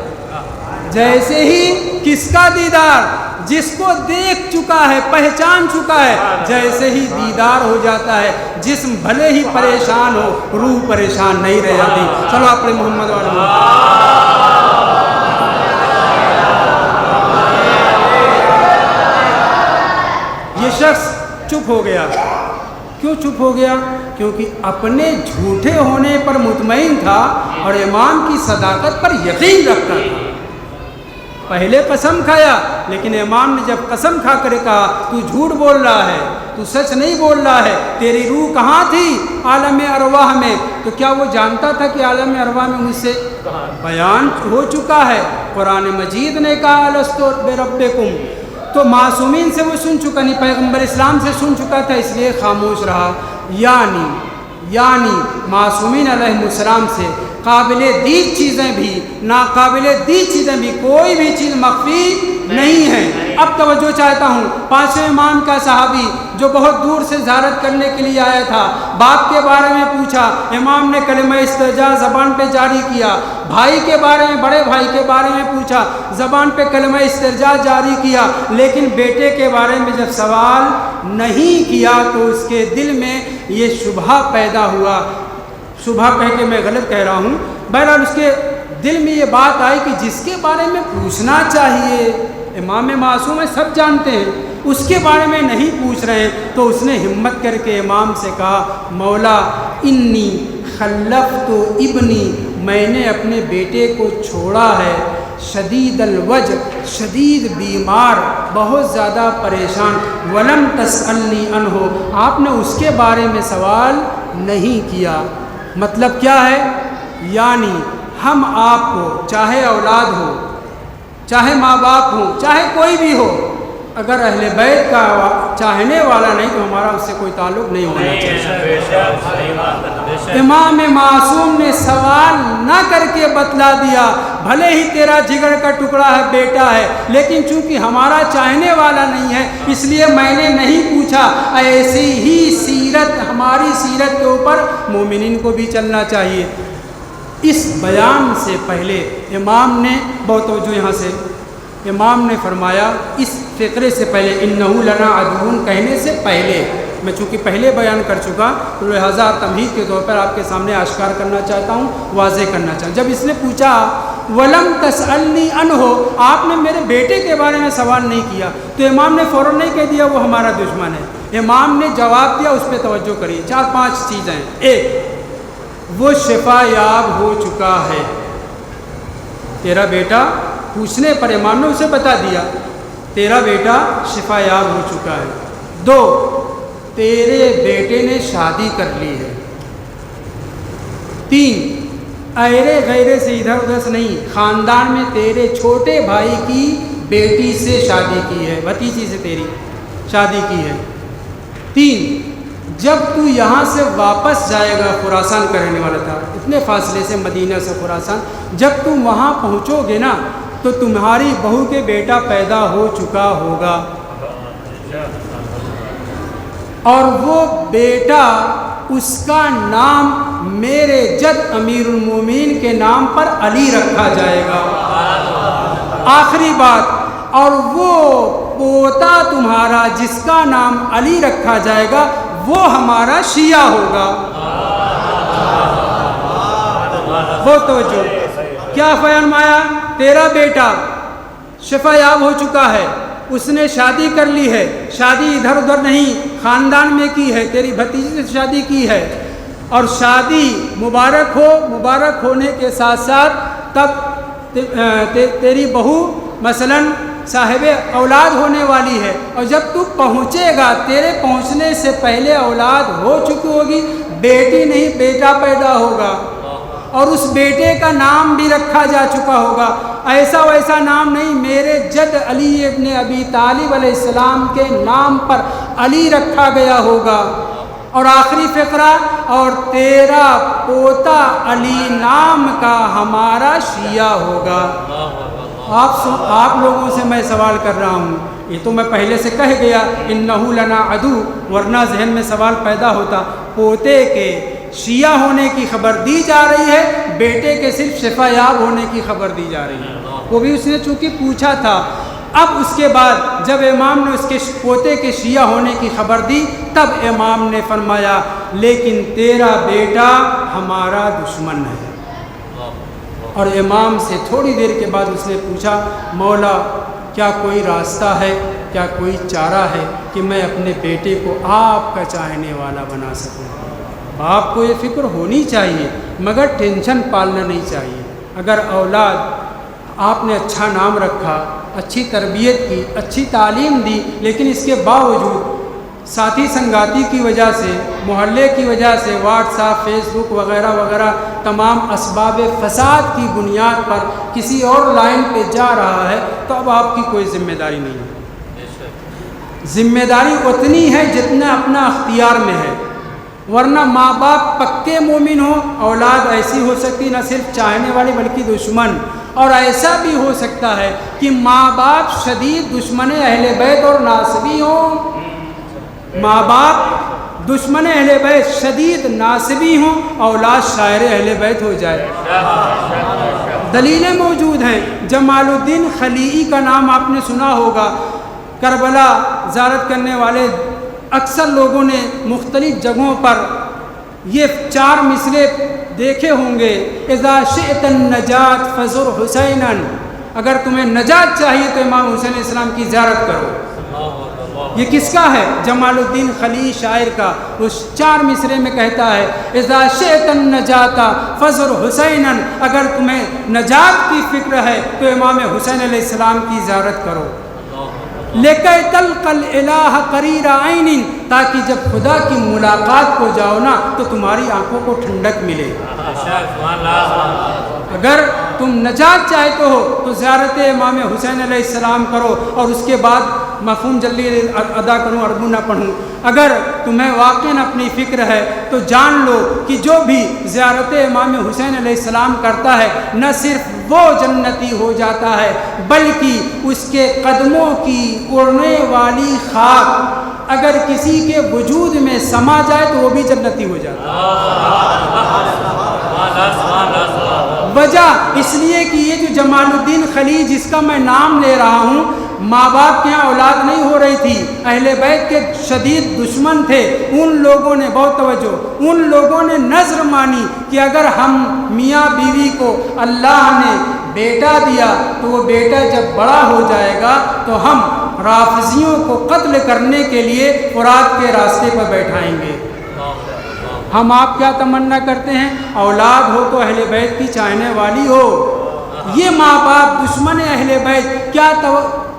جیسے ہی کس کا دیدار؟ جس کو دیکھ چکا ہے، پہچان چکا ہے، جیسے ہی دیدار ہو جاتا ہے جسم بھلے ہی پریشان ہو، روح پریشان نہیں رہ جاتی۔ چلو آپ محمد والے یہ شخص چپ ہو گیا۔ کیوں چپ ہو گیا؟ کیونکہ اپنے جھوٹے ہونے پر مطمئن تھا اور امام کی صداقت پر یقین رکھتا تھا۔ پہلے قسم کھایا، لیکن امام نے جب قسم کھا کر کہا تو جھوٹ بول رہا ہے، تو سچ نہیں بول رہا ہے، تیری روح کہاں تھی؟ عالم ارواح میں۔ تو کیا وہ جانتا تھا کہ عالم ارواح میں مجھ سے بیان ہو چکا ہے؟ قرآن مجید نے کہا الستو بربکم، تو معصومین سے وہ سن چکا نہیں، پیغمبر اسلام سے سن چکا تھا، اس لیے خاموش رہا۔ یعنی معصومین علیہ السلام سے قابل دید چیزیں بھی، ناقابل دید چیزیں بھی، کوئی بھی چیز مخفی نہیں ہے۔ اب توجہ چاہتا ہوں، پانچویں امام کا صحابی جو بہت دور سے زیارت کرنے کے لیے آیا تھا، باپ کے بارے میں پوچھا، امام نے کلمہ استرجاع زبان پہ جاری کیا۔ بھائی کے بارے میں، بڑے بھائی کے بارے میں پوچھا، زبان پہ کلمہ استرجاع جاری کیا، لیکن بیٹے کے بارے میں جب سوال نہیں کیا تو اس کے دل میں یہ شبہ پیدا ہوا۔ شبہ کہہ کے میں غلط کہہ رہا ہوں، بہرحال اس کے دل میں یہ بات آئی کہ جس کے بارے میں پوچھنا چاہیے، امام معصوم ہے، سب جانتے ہیں، اس کے بارے میں نہیں پوچھ رہے ہیں، تو اس نے ہمت کر کے امام سے کہا، مولا انی خلفت ابنی، میں نے اپنے بیٹے کو چھوڑا ہے، شدید الوجع، شدید بیمار، بہت زیادہ پریشان، ولم تسألنی عنہ، آپ نے اس کے بارے میں سوال نہیں کیا۔ مطلب کیا ہے؟ یعنی ہم آپ کو، چاہے اولاد ہو، چاہے ماں باپ ہو، چاہے کوئی بھی ہو، اگر اہل بیت کا چاہنے والا نہیں تو ہمارا اس سے کوئی تعلق نہیں ہونا چاہیے۔ امام معصوم نے سوال نہ کر کے بتلا دیا، بھلے ہی تیرا جگر کا ٹکڑا ہے، بیٹا ہے، لیکن چونکہ ہمارا چاہنے والا نہیں ہے اس لیے میں نے نہیں پوچھا۔ ایسی ہی سیرت، ہماری سیرت کے اوپر مومنین کو بھی چلنا چاہیے۔ اس بیان سے پہلے امام نے، بہت توجہ یہاں سے، امام نے فرمایا اس فقرے سے پہلے، انہو لنا عدو کہنے سے پہلے، میں چونکہ پہلے بیان کر چکا تو لہٰذا تمہید کے طور پر آپ کے سامنے آشکار کرنا چاہتا ہوں، واضح کرنا چاہتا ہوں۔ جب اس نے پوچھا ولم تسألنی عنہ، آپ نے میرے بیٹے کے بارے میں سوال نہیں کیا، تو امام نے فوراً نہیں کہہ دیا وہ ہمارا دشمن ہے۔ امام نے جواب دیا، اس پہ توجہ کریے، 4-5 چیزیں۔ ایک، وہ شفا یاب ہو چکا ہے، تیرا بیٹا، پوچھنے پر امام نے اسے بتا دیا تیرا بیٹا شفا یاب ہو چکا ہے۔ 2، تیرے بیٹے نے شادی کر لی ہے۔ 3، ایرے غیرے سے ادھر ادھر سے نہیں، خاندان میں تیرے چھوٹے بھائی کی بیٹی سے شادی کی ہے، بھتیجی سے تیری شادی کی ہے۔ 3، جب تو یہاں سے واپس جائے گا، خراسان کا رہنے والا تھا، اتنے فاصلے سے مدینہ سے خراسان، جب تم وہاں پہنچو گے نا تو تمہاری بہو کے بیٹا پیدا ہو چکا ہوگا، اور وہ بیٹا، اس کا نام میرے جد امیر المومنین کے نام پر علی رکھا جائے گا۔ آخری بات، اور وہ پوتا تمہارا جس کا نام علی رکھا جائے گا وہ ہمارا شیعہ ہوگا۔ بہت توجہ، کیا فرمایا؟ تیرا بیٹا شفا یاب ہو چکا ہے، اس نے شادی کر لی ہے، شادی ادھر ادھر نہیں، خاندان میں کی ہے، تیری بھتیجی سے شادی کی ہے، اور شادی مبارک ہو، مبارک ہونے کے ساتھ ساتھ تب تیری بہو مثلاً صاحب اولاد ہونے والی ہے، اور جب تو پہنچے گا، تیرے پہنچنے سے پہلے اولاد ہو چکی ہوگی، بیٹی نہیں بیٹا پیدا ہوگا، اور اس بیٹے کا نام بھی رکھا جا چکا ہوگا، ایسا ویسا نام نہیں، میرے جد علی ابن ابی طالب علیہ السلام کے نام پر علی رکھا گیا ہوگا۔ اور آخری فقرہ، اور تیرا پوتا علی نام کا ہمارا شیعہ ہوگا۔ آپ لوگوں سے میں سوال کر رہا ہوں، یہ تو میں پہلے سے کہہ گیا انہو لنا عدو، ورنہ ذہن میں سوال پیدا ہوتا، پوتے کے شیعہ ہونے کی خبر دی جا رہی ہے، بیٹے کے صرف شفا یاب ہونے کی خبر دی جا رہی ہے۔ وہ بھی اس نے چونکہ پوچھا تھا۔ اب اس کے بعد جب امام نے اس کے پوتے کے شیعہ ہونے کی خبر دی تب امام نے فرمایا لیکن تیرا بیٹا ہمارا دشمن ہے۔ اور امام سے تھوڑی دیر کے بعد اس نے پوچھا مولا کیا کوئی راستہ ہے، کیا کوئی چارہ ہے کہ میں اپنے بیٹے کو آپ کا چاہنے والا بنا سکوں؟ باپ کو یہ فکر ہونی چاہیے مگر ٹینشن پالنا نہیں چاہیے۔ اگر اولاد آپ نے اچھا نام رکھا، اچھی تربیت کی، اچھی تعلیم دی، لیکن اس کے باوجود ساتھی سنگاتی کی وجہ سے، محلے کی وجہ سے، واٹس ایپ، فیس بک وغیرہ وغیرہ تمام اسباب فساد کی بنیاد پر کسی اور لائن پہ جا رہا ہے تو اب آپ کی کوئی ذمہ داری نہیں ہے۔ ذمہ داری اتنی ہے جتنا اپنا اختیار میں ہے، ورنہ ماں باپ پکے مومن ہوں اولاد ایسی ہو سکتی نہ صرف چاہنے والی بلکہ دشمن، اور ایسا بھی ہو سکتا ہے کہ ماں باپ شدید دشمن اہل بیت اور ناصبی ہوں، ماں باپ دشمن اہل بیت شدید ناصبی ہوں، اولاد شاعر اہل بیت ہو جائے۔ دلیلیں موجود ہیں۔ جمال الدین خلیعی کا نام آپ نے سنا ہوگا، کربلا زیارت کرنے والے اکثر لوگوں نے مختلف جگہوں پر یہ 4 مصرے دیکھے ہوں گے، اذا شئت النجات فزر حسینا، اگر تمہیں نجات چاہیے تو امام حسین علیہ السلام کی زیارت کرو۔ یہ کس کا ہے؟ جمال الدین خلیعی شاعر کا۔ اس 4 مصرے میں کہتا ہے اذا شئت النجات فزر حسینا، اگر تمہیں نجات کی فکر ہے تو امام حسین علیہ السلام کی زیارت کرو۔ لِكَيْ تَلْقَ الْإِلَٰهَ قَرِيرَ عَيْنٍ، تاکہ جب خدا کی ملاقات کو جاؤ نا تو تمہاری آنکھوں کو ٹھنڈک ملے۔ اگر تم نجات چاہتے ہو تو زیارت امام حسین علیہ السلام کرو، اور اس کے بعد مفہوم جلدی ادا کروں، اردو نہ پڑھوں۔ اگر تمہیں واقعاً اپنی فکر ہے تو جان لو کہ جو بھی زیارت امام حسین علیہ السلام کرتا ہے نہ صرف وہ جنتی ہو جاتا ہے بلکہ اس کے قدموں کی اڑنے والی خاک اگر کسی کے وجود میں سما جائے تو وہ بھی جنتی ہو جاتا ہے۔ وجہ اس لیے کہ یہ جو جمال الدین خلیعی جس کا میں نام لے رہا ہوں، ماں باپ کے یہاں اولاد نہیں ہو رہی تھی، اہل بیت کے شدید دشمن تھے، ان لوگوں نے بہت توجہ، ان لوگوں نے نذر مانی کہ اگر ہم میاں بیوی کو اللہ نے بیٹا دیا تو وہ بیٹا جب بڑا ہو جائے گا تو ہم رافضیوں کو قتل کرنے کے لیے فرات کے راستے پر بیٹھائیں گے۔ ہم آپ کیا تمنا کرتے ہیں؟ اولاد ہو تو اہل بیت کی چاہنے والی ہو۔ یہ ماں باپ دشمن اہل بیت کیا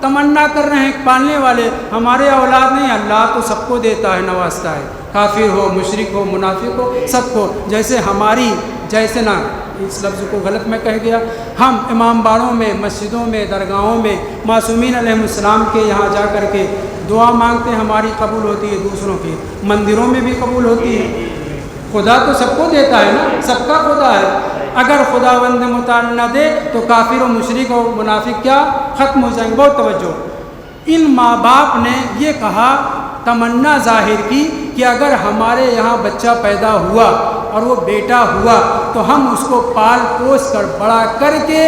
تمنا کر رہے ہیں پالنے والے؟ ہمارے اولاد نہیں، اللہ تو سب کو دیتا ہے، نوازتا ہے، کافر ہو، مشرک ہو، منافق ہو، سب کو۔ جیسے نہ اس لفظ کو غلط میں کہہ گیا، ہم امام باڑوں میں، مسجدوں میں، درگاہوں میں معصومین علیہ السلام کے یہاں جا کر کے دعا مانگتے ہیں، ہماری قبول ہوتی ہے، دوسروں کی مندروں میں بھی قبول ہوتی ہے۔ خدا تو سب کو دیتا ہے نا، سب کا خدا ہے۔ اگر خداوند متعال نہ دے تو کافر و مشرک اور منافق کیا ختم ہو جائیں گے۔ بہت توجہ، ان ماں باپ نے یہ کہا، تمنا ظاہر کی کہ اگر ہمارے یہاں بچہ پیدا ہوا اور وہ بیٹا ہوا تو ہم اس کو پال پوس کر بڑا کر کے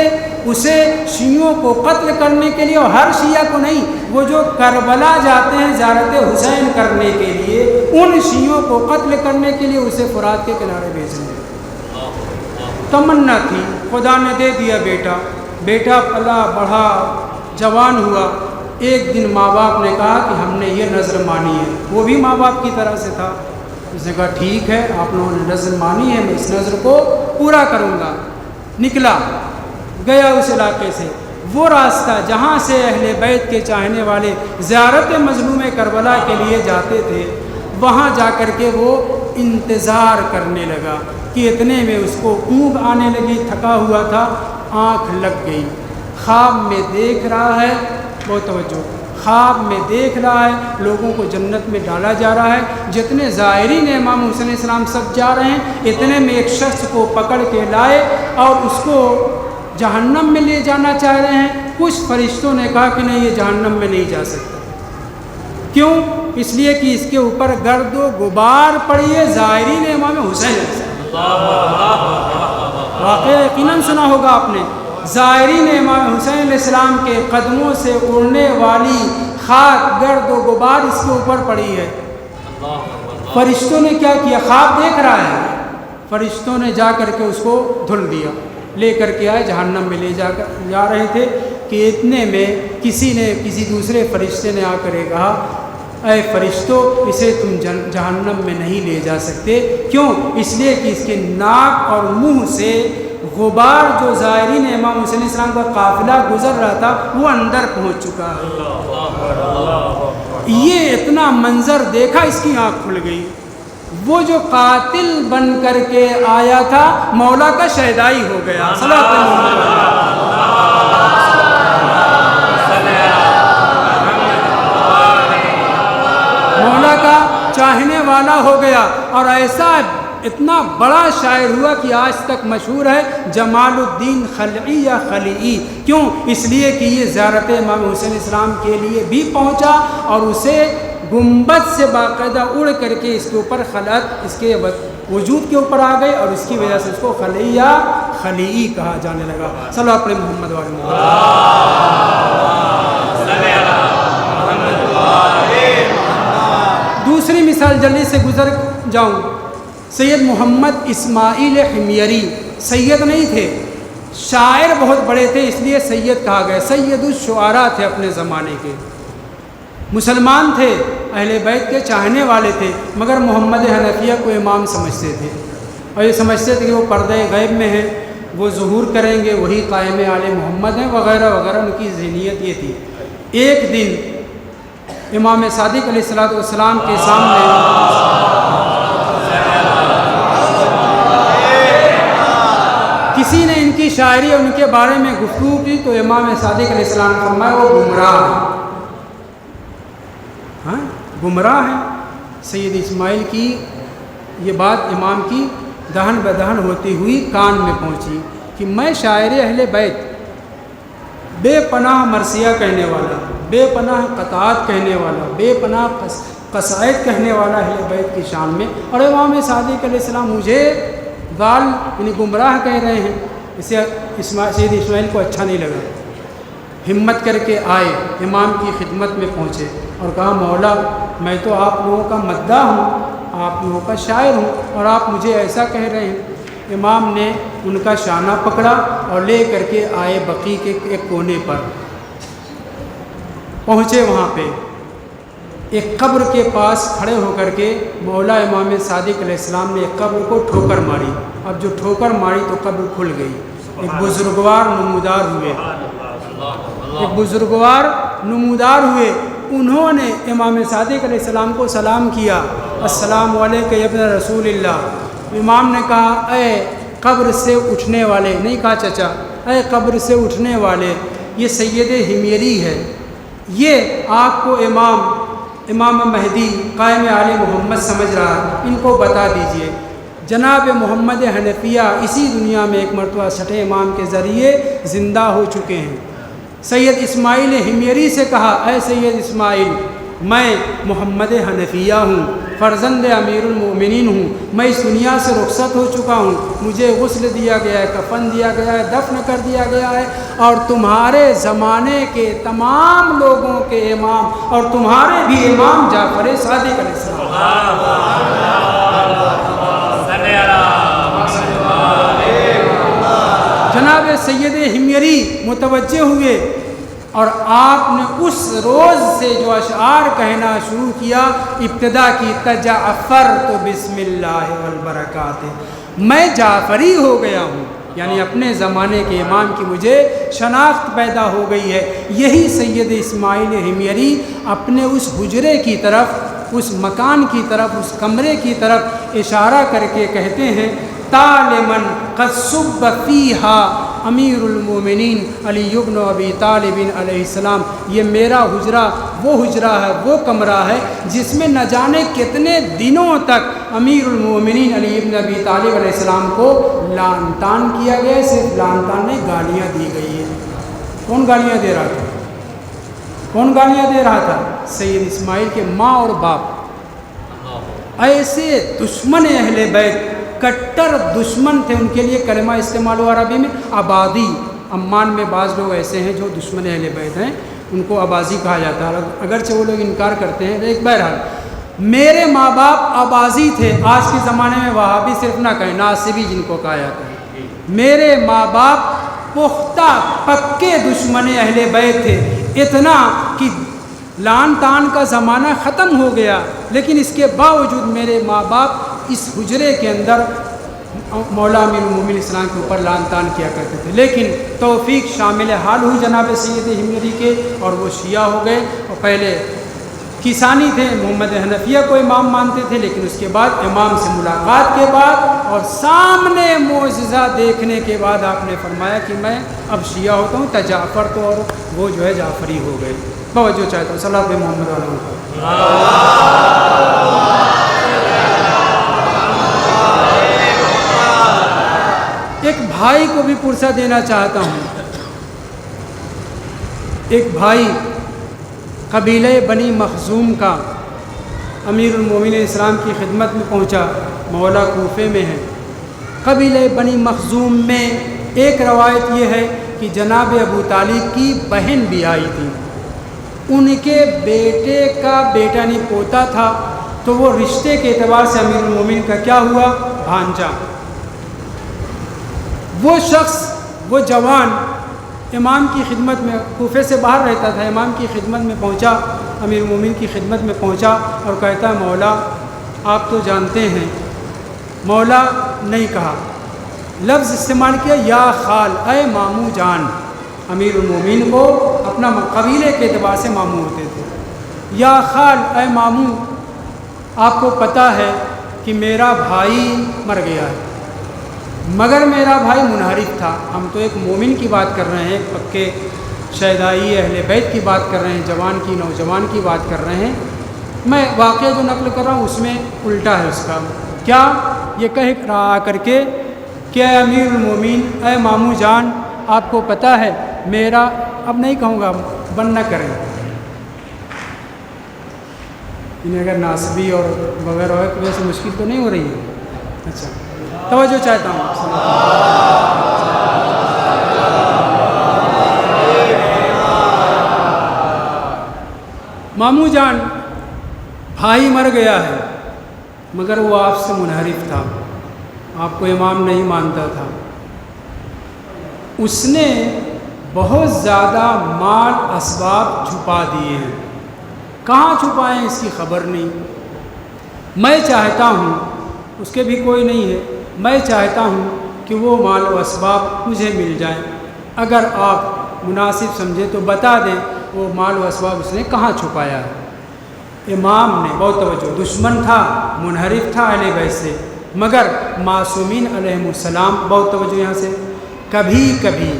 اسے شیعوں کو قتل کرنے کے لیے، اور ہر شیعہ کو نہیں، وہ جو کربلا جاتے ہیں زیارت حسین کرنے کے لیے، ان شیعوں کو قتل کرنے کے لیے اسے فرات کے کنارے بھیجیں گے۔ تمنا تھی، خدا نے دے دیا بیٹا پلا بڑھا جوان ہوا۔ ایک دن ماں باپ نے کہا کہ ہم نے یہ نذر مانی ہے، وہ بھی ماں باپ کی طرح سے تھا، اس نے کہا ٹھیک ہے آپ لوگوں نے نذر مانی ہے، میں اس نذر کو پورا کروں گا۔ نکلا گیا اس علاقے سے، وہ راستہ جہاں سے اہل بیت کے چاہنے والے زیارت مظلوم کربلا کے لیے جاتے تھے، وہاں جا کر کے وہ انتظار کرنے لگا کہ اتنے میں اس کو اونگ آنے لگی، تھکا ہوا تھا، آنکھ لگ گئی، خواب میں دیکھ رہا ہے، بہت توجہ، خواب میں دیکھ رہا ہے لوگوں کو جنت میں ڈالا جا رہا ہے، جتنے زائرین امام حسین علیہ السلام سب جا رہے ہیں، اتنے میں ایک شخص کو پکڑ کے لائے اور اس کو جہنم میں لے جانا چاہ رہے ہیں۔ کچھ فرشتوں نے کہا کہ نہیں، یہ جہنم میں نہیں جا سکتا۔ کیوں؟ اس لیے کہ اس کے اوپر گرد و غبار پڑی ہے زائرین امام حسین علیہ السلام۔ واقعہ یقیناً سنا ہوگا آپ نے، زائرین امام حسین علیہ السلام کے قدموں سے اڑنے والی خاک گرد و غبار اس کے اوپر پڑی ہے۔ فرشتوں نے کیا کیا؟ خواب دیکھ رہا ہے، فرشتوں نے جا کر کے اس کو دھل دیا، لے کر کے آئے، جہنم میں لے جا رہے تھے کہ اتنے میں کسی دوسرے فرشتے نے آ کر کہا، اے فرشتوں، اسے تم جہنم میں نہیں لے جا سکتے۔ کیوں؟ اس لیے کہ اس کے ناک اور منہ سے غبار جو زائرین امام حسین علیہ السلام کا قافلہ گزر رہا تھا وہ اندر پہنچ چکا ہے۔ یہ اتنا منظر دیکھا، اس کی آنکھ کھل گئی۔ وہ جو قاتل بن کر کے آیا تھا مولا کا شہدائی ہو گیا، صلوات مولا کا چاہنے والا ہو گیا، اور ایسا اتنا بڑا شاعر ہوا کہ آج تک مشہور ہے جمال الدین خلعی یا خلیعی۔ کیوں؟ اس لیے کہ یہ زیارت امام حسین السلام کے لیے بھی پہنچا، اور اسے گنبد سے باقاعدہ اڑ کر کے اس کے اوپر خلعت اس کے وجود کے اوپر آ گئی، اور اس کی وجہ سے اس کو خلعی یا خلیعی کہا جانے لگا۔ صلی اللہ علیہ محمد وعلی محمد۔ دوسری مثال جلدی سے گزر جاؤں، سید محمد اسماعیل حمیری سید نہیں تھے، شاعر بہت بڑے تھے، اس لیے سید کہا گیا۔ سید الشعراء تھے اپنے زمانے کے، مسلمان تھے، اہل بیت کے چاہنے والے تھے، مگر محمد حنفیہ کو امام سمجھتے تھے، اور یہ سمجھتے تھے کہ وہ پردہ غیب میں ہیں، وہ ظہور کریں گے، وہی قائم آل محمد ہیں وغیرہ وغیرہ، ان کی ذہنیت یہ تھی۔ ایک دن امام صادق علیہ السلام کے سامنے کسی نے ان کی شاعری اور ان کے بارے میں گفتگو کی، تو امام صادق علیہ السلام نے فرمایا وہ گمراہ ہیں، گمراہ ہیں۔ سید اسماعیل کی یہ بات امام کی دہن بدہن ہوتی ہوئی کان میں پہنچی کہ میں شاعر اہل بیت، بے پناہ مرثیہ کہنے والا، بے پناہ قطعات کہنے والا، بے پناہ قصائد کہنے والا اہل بیت کی شان میں، اور امام صادق علیہ السلام مجھے غال یعنی گمراہ کہہ رہے ہیں۔ اسے سید اسماعیل کو اچھا نہیں لگا، ہمت کر کے آئے، امام کی خدمت میں پہنچے اور کہا مولا میں تو آپ لوگوں کا مداح ہوں، آپ لوگوں کا شاعر ہوں، اور آپ مجھے ایسا کہہ رہے ہیں۔ امام نے ان کا شانہ پکڑا اور لے کر کے آئے بقیع کے ایک کونے پر پہنچے، وہاں پہ ایک قبر کے پاس کھڑے ہو کر کے مولا امام صادق علیہ السلام نے ایک قبر کو ٹھوکر ماری۔ اب جو ٹھوکر ماری تو قبر کھل گئی، ایک بزرگوار نمودار ہوئے، ایک بزرگوار نمودار ہوئے، انہوں نے امام صادق علیہ السلام کو سلام کیا، السلام علیکم یا ابن رسول اللہ۔ امام نے کہا اے قبر سے اٹھنے والے، نہیں کہا چچا، اے قبر سے اٹھنے والے، یہ سید حمیری ہے، یہ آپ کو امام مہدی قائم آل محمد سمجھ رہا ہے، ان کو بتا دیجئے۔ جناب محمد حنفیہ اسی دنیا میں ایک مرتبہ چھٹے امام کے ذریعے زندہ ہو چکے ہیں۔ سید اسماعیل حمیری سے کہا اے سید اسماعیل، میں محمد حنفیہ ہوں، فرزند امیر المومنین ہوں، میں اس دنیا سے رخصت ہو چکا ہوں، مجھے غسل دیا گیا ہے، کفن دیا گیا ہے، دفن کر دیا گیا ہے، اور تمہارے زمانے کے تمام لوگوں کے امام اور تمہارے بھی امام جعفر صادق علیہ السلام، جناب سید حمیری متوجہ ہوئے، اور آپ نے اس روز سے جو اشعار کہنا شروع کیا، ابتدا کی تجعفرت بسم اللہ والبرکات، میں جعفری ہو گیا ہوں، یعنی اپنے زمانے کے امام کی مجھے شناخت پیدا ہو گئی ہے۔ یہی سید اسماعیل حمیری اپنے اس حجرے کی طرف، اس مکان کی طرف، اس کمرے کی طرف اشارہ کر کے کہتے ہیں طالمن قد صب فیہا امیر المومنین علی بن ابی طالب علیہ السلام، یہ میرا حجرہ وہ حجرہ ہے، وہ کمرہ ہے جس میں نہ جانے کتنے دنوں تک امیر المومنین علی بن ابی طالب علیہ السلام کو لعن طعن کیا گیا، صرف لعن طعن نہیں، گالیاں دی گئی ہیں۔ کون گالیاں دے رہا تھا؟ کون گالیاں دے رہا تھا؟ سید اسماعیل کے ماں اور باپ، ایسے دشمن اہل بیت، کٹر دشمن تھے، ان کے لیے کلمہ استعمال ہوا عربی میں آبادی، عمان میں بعض لوگ ایسے ہیں جو دشمن اہل بیت ہیں، ان کو اباضی کہا جاتا ہے، اگرچہ وہ لوگ انکار کرتے ہیں، لیکن بہرحال میرے ماں باپ اباضی تھے۔ آج کے زمانے میں وہابی صرف نہ کہیں، ناصبی جن کو کہا جاتا ہے۔ میرے ماں باپ پختہ پکے دشمن اہل بیت تھے، اتنا کہ لان تان کا زمانہ ختم ہو گیا، لیکن اس کے باوجود میرے ماں باپ اس حجرے کے اندر مولا امیر المومنین اسلام کے اوپر لان تان کیا کرتے تھے، لیکن توفیق شامل حال ہوئی جناب سید ہمری کے، اور وہ شیعہ ہو گئے۔ اور پہلے کسانی تھے، محمد حنفیہ کو امام مانتے تھے، لیکن اس کے بعد امام سے ملاقات کے بعد اور سامنے معجزہ دیکھنے کے بعد آپ نے فرمایا کہ میں اب شیعہ ہوتا ہوں، تا جعفر تو اور وہ جو ہے جعفری ہو گئے۔ توجہ چاہتا ہوں، صلی محمد علیہ۔ ایک بھائی کو بھی پرسہ دینا چاہتا ہوں۔ ایک بھائی قبیلہ بنی مخزوم کا امیر المومنین اسلام کی خدمت میں پہنچا، مولا کوفے میں ہے۔ قبیلہ بنی مخزوم میں ایک روایت یہ ہے کہ جناب ابو طالب کی بہن بھی آئی تھی، ان کے بیٹے کا بیٹا نہیں پوتا تھا، تو وہ رشتے کے اعتبار سے امیر المومنین کا کیا ہوا؟ بھانجا۔ وہ شخص، وہ جوان امام کی خدمت میں، کوفے سے باہر رہتا تھا، امام کی خدمت میں پہنچا، امیر المومنین کی خدمت میں پہنچا اور کہتا ہے مولا آپ تو جانتے ہیں، مولا نہیں کہا، لفظ استعمال کیا یا خال، اے ماموں جان۔ امیر المومنین کو اپنا قبیلے کے اعتبار سے ماموں ہوتے تھے۔ یا خال، اے ماموں، آپ کو پتہ ہے کہ میرا بھائی مر گیا ہے، مگر میرا بھائی منحرف تھا۔ ہم تو ایک مومن کی بات کر رہے ہیں، ایک پکے شہدائی اہل بیت کی بات کر رہے ہیں، جوان کی، نوجوان کی بات کر رہے ہیں۔ میں واقعہ جو نقل کر رہا ہوں اس میں الٹا ہے اس کا، کیا یہ کہہ رہا کر کے کہ اے امیر المومنین، اے ماموں جان، آپ کو پتہ ہے میرا، اب نہیں کہوں گا، بن نہ کریں، انہیں اگر ناصبی اور وغیرہ کی وجہ سے مشکل تو نہیں ہو رہی ہے؟ اچھا، توجہ چاہتا ہوں۔ ماموں جان، بھائی مر گیا ہے، مگر وہ آپ سے منحرف تھا، آپ کو امام نہیں مانتا تھا، اس نے بہت زیادہ مال اسباب چھپا دیے ہیں، کہاں چھپائیں اس کی خبر نہیں۔ میں چاہتا ہوں، اس کے بھی کوئی نہیں ہے، میں چاہتا ہوں کہ وہ مال و اسباب مجھے مل جائیں، اگر آپ مناسب سمجھے تو بتا دیں وہ مال و اسباب اس نے کہاں چھپایا ہے۔ امام نے بہت توجہ، دشمن تھا، منحرف تھا اہل بیت سے، مگر معصومین علیہم السلام، بہت توجہ یہاں سے، کبھی کبھی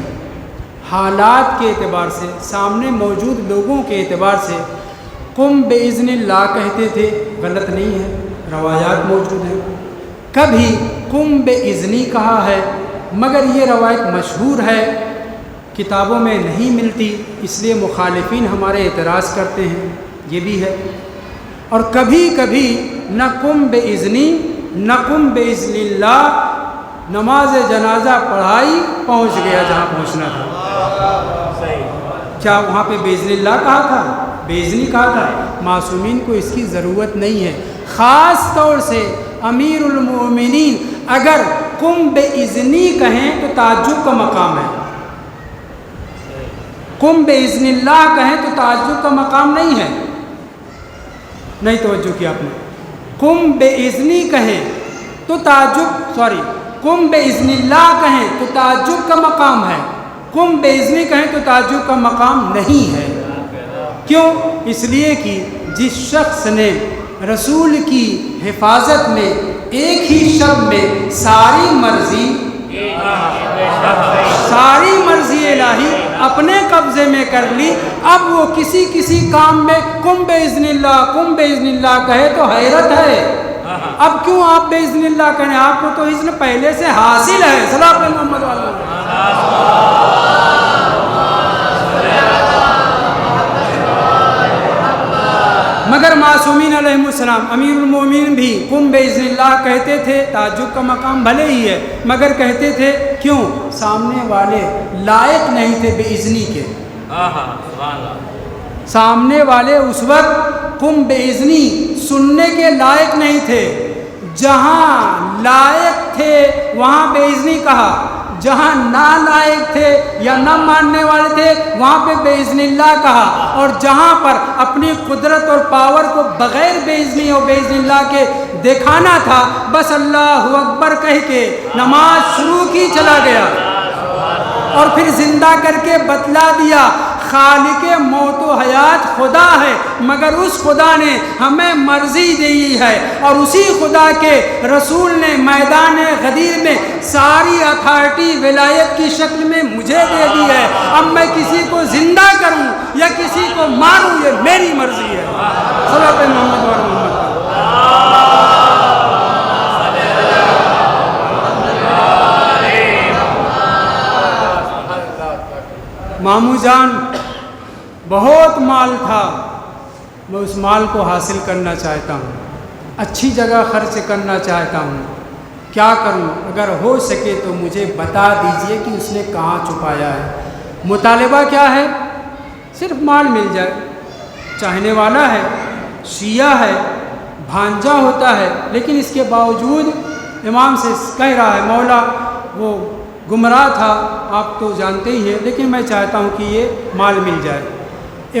حالات کے اعتبار سے، سامنے موجود لوگوں کے اعتبار سے قم باذن اللہ کہتے تھے، غلط نہیں ہے، روایات موجود ہیں۔ کبھی قم باذنی کہا ہے، مگر یہ روایت مشہور ہے، کتابوں میں نہیں ملتی، اس لیے مخالفین ہمارے اعتراض کرتے ہیں، یہ بھی ہے۔ اور کبھی کبھی نہ قم باذنی نہ قم باذن اللہ، نماز جنازہ پڑھائی، پہنچ گیا جہاں پہنچنا تھا۔ کیا وہاں پہ باذن اللہ کہا تھا؟ باذنی کہا تھا؟ معصومین کو اس کی ضرورت نہیں ہے، خاص طور سے امیر المومنین اگر قم باذنی کہیں تو تعجب کا مقام ہے، قم باذن اللہ کہیں تو تعجب کا مقام نہیں ہے۔ نہیں توجہ کیا آپ نے، قم باذنی کہیں تو تعجب، قم باذن اللہ کہیں تو تعجب کا مقام ہے، قم باذنی کہیں تو تعجب کا مقام نہیں ہے۔ کیوں؟ اس لیے کہ جس شخص نے رسول کی حفاظت میں ایک ہی شب میں ساری مرضی الہی اپنے قبضے میں کر لی، اب وہ کسی کام میں قم باذن اللہ کہے تو حیرت ہے۔ اب کیوں آپ باذن اللہ کہیں؟ آپ کو تو اذن پہلے سے حاصل ہے۔ صلی اللہ علیہ محمد علیہ۔ مگر مگر معصومین علیہ السلام امیر المومنین بھی قم باذن اللہ کہتے تھے، تعجب کا مقام بھلے ہی ہے مگر کہتے تھے، کیوں؟ سامنے والے لائق نہیں تھے باذنی کے، سامنے والے اس وقت قم باذنی سننے کے لائق نہیں تھے، جہاں لائق تھے وہاں باذنی کہا، جہاں نالائق تھے یا نہ ماننے والے تھے وہاں پہ باذن اللہ کہا، اور جہاں پر اپنی قدرت اور پاور کو بغیر باذنی اور باذن اللہ کے دکھانا تھا، بس اللہ اکبر کہہ کے نماز شروع کی چلا گیا، اور پھر زندہ کر کے بتلا دیا خالق موت و حیات خدا ہے، مگر اس خدا نے ہمیں مرضی دی ہے، اور اسی خدا کے رسول نے میدان غدیر میں ساری اتھارٹی ولایت کی شکل میں مجھے دے دی ہے، اب میں کسی کو زندہ کروں یا کسی کو ماروں یہ میری مرضی ہے۔ صلی اللہ علیہ محمد ماموں جان بہت مال تھا، میں اس مال کو حاصل کرنا چاہتا ہوں، اچھی جگہ خرچ کرنا چاہتا ہوں، کیا کروں؟ اگر ہو سکے تو مجھے بتا دیجئے کہ اس نے کہاں چھپایا ہے۔ مطالبہ کیا ہے؟ صرف مال مل جائے، چاہنے والا ہے، شیعہ ہے، بھانجا ہوتا ہے، لیکن اس کے باوجود امام سے کہہ رہا ہے مولا وہ گمراہ تھا، آپ تو جانتے ہی ہیں، لیکن میں چاہتا ہوں کہ یہ مال مل جائے۔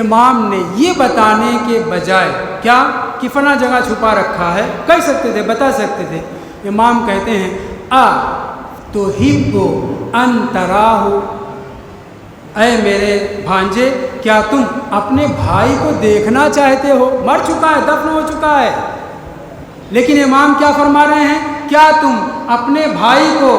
امام نے یہ بتانے کے بجائے کیا کہ فلاں جگہ چھپا رکھا ہے، کہہ سکتے تھے، بتا سکتے تھے، امام کہتے ہیں تحب ان تراہ، اے میرے بھانجے کیا تم اپنے بھائی کو دیکھنا چاہتے ہو؟ مر چکا ہے، دفن ہو چکا ہے، لیکن امام کیا فرما رہے ہیں؟ کیا تم اپنے بھائی کو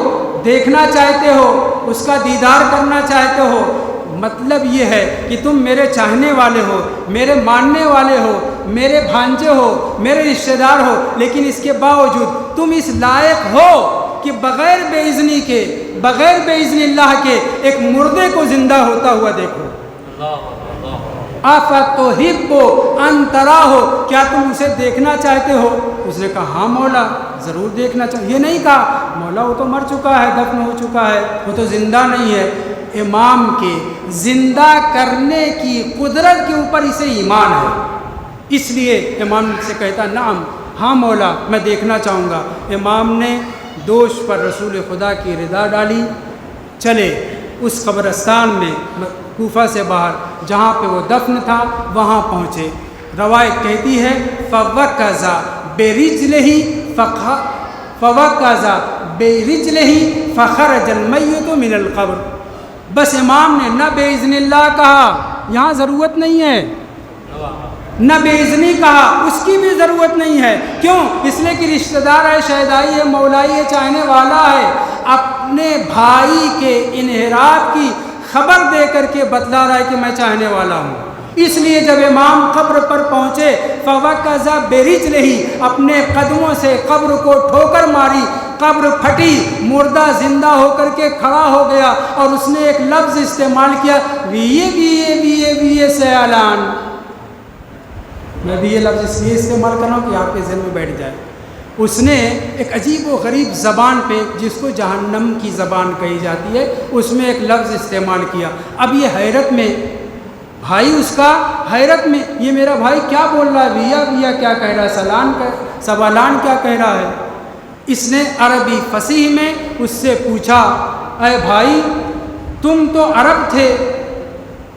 دیکھنا چاہتے ہو، اس کا دیدار کرنا چاہتے ہو؟ مطلب یہ ہے کہ تم میرے چاہنے والے ہو، میرے ماننے والے ہو، میرے بھانجے ہو، میرے رشتہ دار ہو، لیکن اس کے باوجود تم اس لائق ہو کہ بغیر باذنی کے، بغیر باذن اللہ کے ایک مردے کو زندہ ہوتا ہوا دیکھو۔ افتحب ان تراہ، کیا تم اسے دیکھنا چاہتے ہو؟ اس نے کہا ہاں مولا ضرور دیکھنا چاہتے۔ یہ نہیں کہا مولا وہ تو مر چکا ہے، دفن ہو چکا ہے، وہ تو زندہ نہیں ہے۔ امام کے زندہ کرنے کی قدرت کے اوپر اسے ایمان ہے، اس لیے امام سے کہتا نعم ہاں مولا میں دیکھنا چاہوں گا۔ امام نے دوش پر رسول خدا کی رضا ڈالی، چلے اس قبرستان میں کوفہ سے باہر جہاں پہ وہ دفن تھا وہاں پہنچے۔ روایت کہتی ہے فوقظ برجلہ فخرج المیت من القبر، بس امام نے نہ باذن اللہ کہا، یہاں ضرورت نہیں ہے، نہ باذنی کہا، اس کی بھی ضرورت نہیں ہے۔ کیوں؟ اس لیے کہ رشتہ دار ہے، شہدائی ہے، مولائی ہے، چاہنے والا ہے، اپنے بھائی کے انحراف کی خبر دے کر کے بتلا رہا ہے کہ میں چاہنے والا ہوں۔ اس لیے جب امام قبر پر پہنچے فوقظ برجلہ، اپنے قدموں سے قبر کو ٹھوکر ماری، قبر پھٹی، مردہ زندہ ہو کر کے کھڑا ہو گیا، اور اس نے ایک لفظ استعمال کیا ویے ویے ویے ویے سیالان۔ میں بھی یہ لفظ اس لیے استعمال کر رہا ہوں کہ آپ کے ذہن میں بیٹھ جائے۔ اس نے ایک عجیب و غریب زبان پہ، جس کو جہنم کی زبان کہی جاتی ہے، اس میں ایک لفظ استعمال کیا۔ اب یہ حیرت میں، بھائی اس کا حیرت میں، یہ میرا بھائی کیا بول رہا ہے، ویا ویا کیا کہہ رہا ہے، سوالان کیا کہہ رہا ہے۔ اس نے عربی فصیح میں اس سے پوچھا اے بھائی تم تو عرب تھے،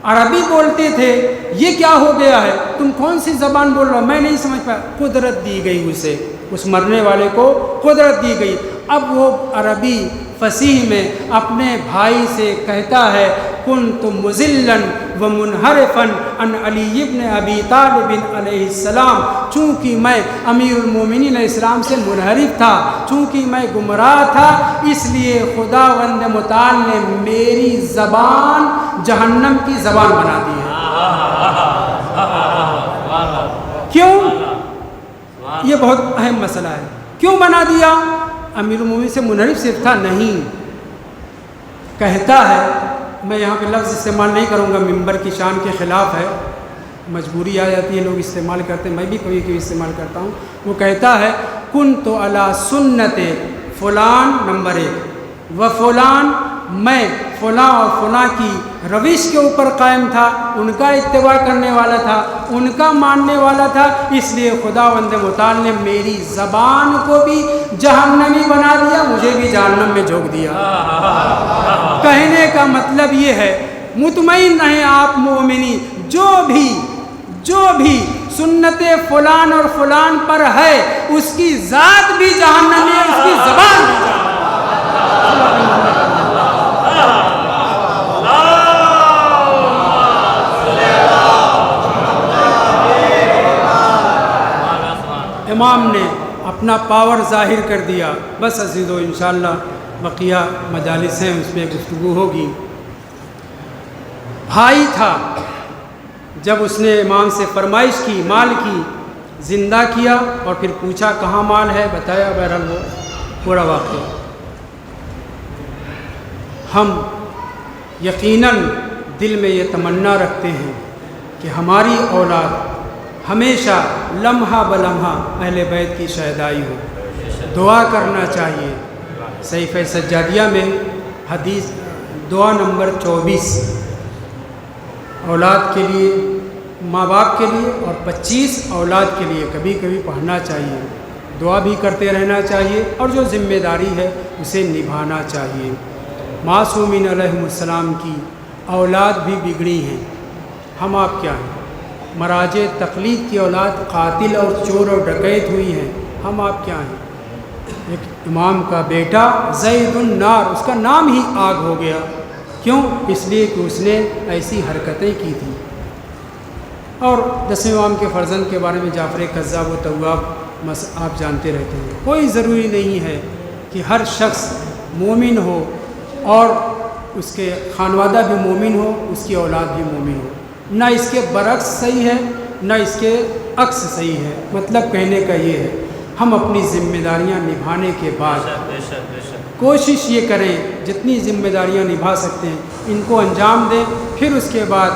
عربی بولتے تھے، یہ کیا ہو گیا ہے، تم کون سی زبان بول رہا ہو؟ میں نہیں سمجھ پایا۔ قدرت دی گئی اسے، اس مرنے والے کو قدرت دی گئی۔ اب وہ عربی فصیح میں اپنے بھائی سے کہتا ہے کنت مذلا ومنحرفا عن علی ابن ابی طالب علیہ السلام، چونکہ میں امیر المومنین علیہ السلام سے منحرف تھا، چونکہ میں گمراہ تھا، اس لیے خداوند متعال نے میری زبان جہنم کی زبان بنا دی ہے۔ کیوں؟ یہ بہت اہم مسئلہ ہے، کیوں بنا دیا؟ امیر المومنین سے منحرف صرف تھا نہیں، کہتا ہے، میں یہاں پہ لفظ استعمال نہیں کروں گا، ممبر کی شان کے خلاف ہے، مجبوری آ جاتی ہے لوگ استعمال کرتے ہیں، میں بھی کبھی کبھی استعمال کرتا ہوں. وہ کہتا ہے کن تو علی سنت فلان نمبر 1 و فلان، میں فلاں اور فلاں کی روش کے اوپر قائم تھا، ان کا اتباع کرنے والا تھا، ان کا ماننے والا تھا، اس لیے خداوند متعال نے میری زبان کو بھی جہنمی بنا دیا، مجھے بھی جہنم میں جھونک دیا. کہنے کا مطلب یہ ہے مطمئن رہیں آپ مومنی، جو بھی سنت فلان اور فلان پر ہے اس کی ذات بھی جہنمی ہے، اس کی زبان بھی جہنمی. امام نے اپنا پاور ظاہر کر دیا. بس عزیزو انشاءاللہ بقیہ مجالس ہیں، اس میں گفتگو ہوگی. بھائی تھا، جب اس نے امام سے فرمائش کی مال کی، زندہ کیا اور پھر پوچھا کہاں مال ہے، بتایا بہرحال وہ پورا واقعہ. ہم یقیناً دل میں یہ تمنا رکھتے ہیں کہ ہماری اولاد ہمیشہ لمحہ بلمحہ اہل بیت کی شہدائی ہو. دعا کرنا چاہیے. صحیفہ سجادیہ میں حدیث دعا نمبر 24 اولاد کے لیے، ماں باپ کے لیے اور 25 اولاد کے لیے کبھی کبھی پڑھنا چاہیے. دعا بھی کرتے رہنا چاہیے اور جو ذمہ داری ہے اسے نبھانا چاہیے. معصومین علیہ السلام کی اولاد بھی بگڑی ہیں، ہم آپ کیا ہیں؟ مراجع تقلید کی اولاد قاتل اور چور اور ڈکیت ہوئی ہیں، ہم آپ کیا ہیں؟ ایک امام کا بیٹا زید النار، اس کا نام ہی آگ ہو گیا. کیوں؟ اس لیے کہ اس نے ایسی حرکتیں کی تھیں. اور 10 امام کے فرزند کے بارے میں جعفر کذاب و تواب آپ جانتے رہتے ہیں. کوئی ضروری نہیں ہے کہ ہر شخص مومن ہو اور اس کے خانوادہ بھی مومن ہو، اس کی اولاد بھی مومن ہو. نہ اس کے برعکس صحیح ہے، نہ اس کے عکس صحیح ہے. مطلب کہنے کا یہ ہے ہم اپنی ذمہ داریاں نبھانے کے بعد کوشش یہ کریں جتنی ذمہ داریاں نبھا سکتے ہیں ان کو انجام دیں. پھر اس کے بعد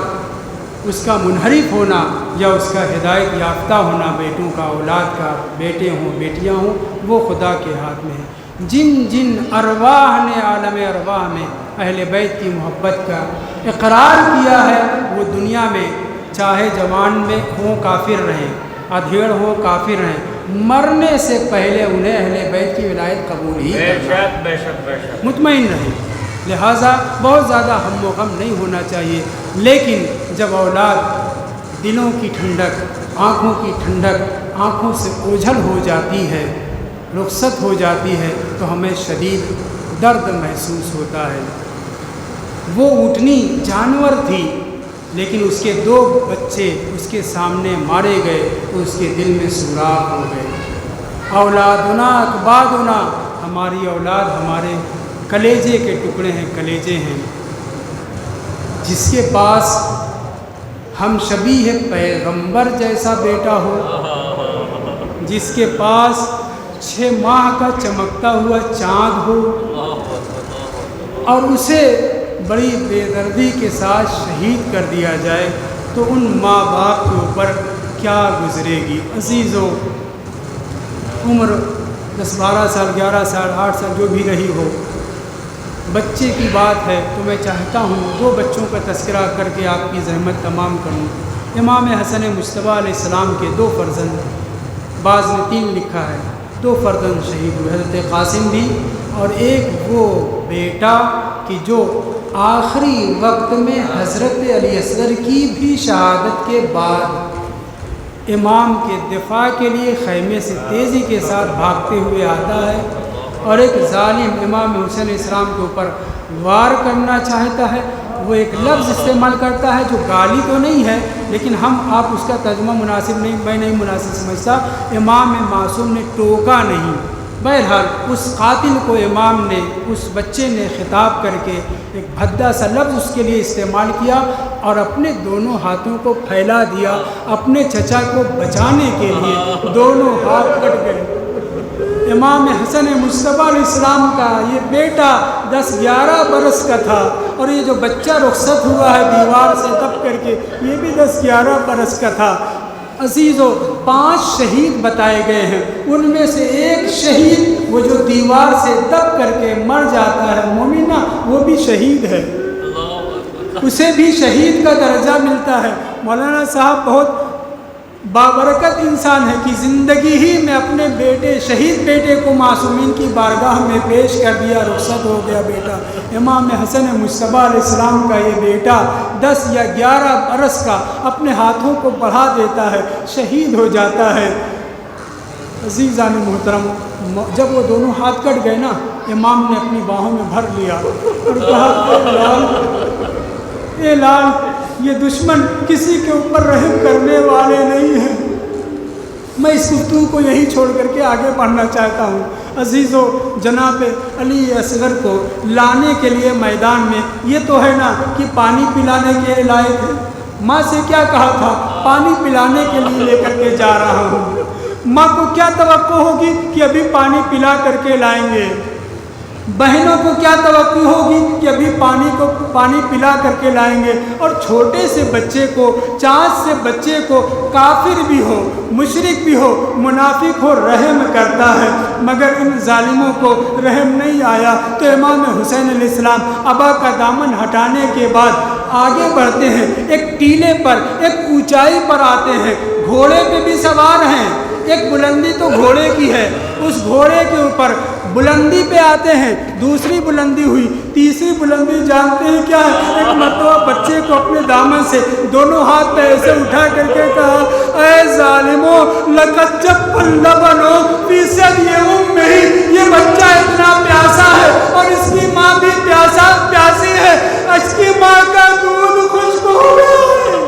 اس کا منحرف ہونا یا اس کا ہدایت یافتہ ہونا، بیٹوں کا، اولاد کا، بیٹے ہوں بیٹیاں ہوں، وہ خدا کے ہاتھ میں ہے. جن ارواح نے عالم ارواح میں اہل بیت کی محبت کا اقرار کیا ہے وہ دنیا میں چاہے جوان میں ہوں کافر رہیں، ادھیڑ ہوں کافر رہیں، مرنے سے پہلے انہیں اہل بیت کی ولایت قبول ہی کرنا. مطمئن رہیں. لہٰذا بہت زیادہ ہم و غم نہیں ہونا چاہیے. لیکن جب اولاد دلوں کی ٹھنڈک، آنکھوں کی ٹھنڈک، آنکھوں سے اوجھل ہو جاتی ہے، رخصت ہو جاتی ہے، تو ہمیں شدید درد محسوس ہوتا ہے. وہ اونٹنی جانور تھی لیکن اس کے 2 بچے اس کے سامنے مارے گئے تو اس کے دل میں سوراخ ہو گئے. اولادنا اکبادنا، ہماری اولاد ہمارے کلیجے کے ٹکڑے ہیں، کلیجے ہیں. جس کے پاس ہم شبیہ پیغمبر جیسا بیٹا ہو، جس کے پاس 6 ماہ کا چمکتا ہوا چاند ہو اور اسے بڑی بے دردی کے ساتھ شہید کر دیا جائے تو ان ماں باپ کے اوپر کیا گزرے گی. عزیزو، عمر 10 12 سال 11 سال 8 سال جو بھی رہی ہو، بچے کی بات ہے تو میں چاہتا ہوں 2 بچوں کا تذکرہ کر کے آپ کی زحمت تمام کروں. امام حسن مجتبیٰ علیہ السلام کے 2 فرزند، بعض نے 3 لکھا ہے، 2 فرزند شہید ہوئے، حضرت قاسم بھی اور ایک وہ بیٹا کہ جو آخری وقت میں حضرت علی اصغر کی بھی شہادت کے بعد امام کے دفاع کے لیے خیمے سے تیزی کے ساتھ بھاگتے ہوئے آتا ہے اور ایک ظالم امام حسین علیہ السلام کے اوپر وار کرنا چاہتا ہے. وہ ایک لفظ استعمال کرتا ہے جو گالی تو نہیں ہے لیکن آپ اس کا ترجمہ مناسب نہیں، میں نہیں مناسب سمجھتا. امام معصوم نے ٹوکا نہیں. بہرحال اس قاتل کو امام نے، اس بچے نے خطاب کر کے ایک بھدا سا لفظ اس کے لیے استعمال کیا اور اپنے دونوں ہاتھوں کو پھیلا دیا. اپنے چچا کو بچانے کے لیے دونوں ہاتھ کٹ گئے. امام حسن مصطفیٰ علیہ السلام کا یہ بیٹا 10-11 برس کا تھا، اور یہ جو بچہ رخصت ہوا ہے دیوار سے دب کر کے یہ بھی 10-11 برس کا تھا۔ عزیزو 5 شہید بتائے گئے ہیں، ان میں سے ایک شہید وہ جو دیوار سے دب کر کے مر جاتا ہے مومنہ، وہ بھی شہید ہے، اسے بھی شہید کا درجہ ملتا ہے۔ مولانا صاحب بہت بابرکت انسان ہے کہ زندگی ہی میں اپنے بیٹے شہید بیٹے کو معصومین کی بارگاہ میں پیش کر دیا، رخصت ہو گیا بیٹا۔ امام حسن مصطفیٰ علیہ السلام کا یہ بیٹا 10 یا 11 برس کا اپنے ہاتھوں کو بڑھا دیتا ہے، شہید ہو جاتا ہے۔ عزیزان محترم، جب وہ دونوں ہاتھ کٹ گئے نا، امام نے اپنی باہوں میں بھر لیا اور کہا اے لال، یہ دشمن کسی کے اوپر رحم کرنے والے نہیں ہیں۔ میں اس گفتگو کو یہی چھوڑ کر کے آگے بڑھنا چاہتا ہوں۔ عزیزو، جناب علی اصغر کو لانے کے لیے میدان میں یہ تو ہے نا کہ پانی پلانے کے لائے تھے، ماں سے کیا کہا تھا؟ پانی پلانے کے لیے لے کر کے جا رہا ہوں۔ ماں کو کیا توقع ہوگی کہ ابھی پانی پلا کر کے لائیں گے، بہنوں کو کیا توقع ہوگی کہ ابھی پانی پلا کر کے لائیں گے، اور چھوٹے سے بچے کو، چاند سے بچے کو کافر بھی ہو، مشرک بھی ہو، منافق ہو، رحم کرتا ہے، مگر ان ظالموں کو رحم نہیں آیا۔ تو امام حسین علیہ السلام ابا کا دامن ہٹانے کے بعد آگے بڑھتے ہیں، ایک ٹیلے پر، ایک اونچائی پر آتے ہیں، گھوڑے پہ بھی سوار ہیں، ایک بلندی تو گھوڑے کی ہے، اس گھوڑے کے اوپر بلندی پہ آتے ہیں، دوسری بلندی ہوئی، تیسری بلندی جانتے ہیں کیا ہے؟ ایک مرتبہ بچے کو اپنے دامن سے دونوں ہاتھ پہ ایسے اٹھا کر کے کہا اے ظالمو لقد جب اللبنو فی ثدی امہ، یہ بچہ اتنا پیاسا ہے اور اس کی ماں بھی پیاسی ہے، اس کی ماں کا دودھ خشک ہو گیا ہے۔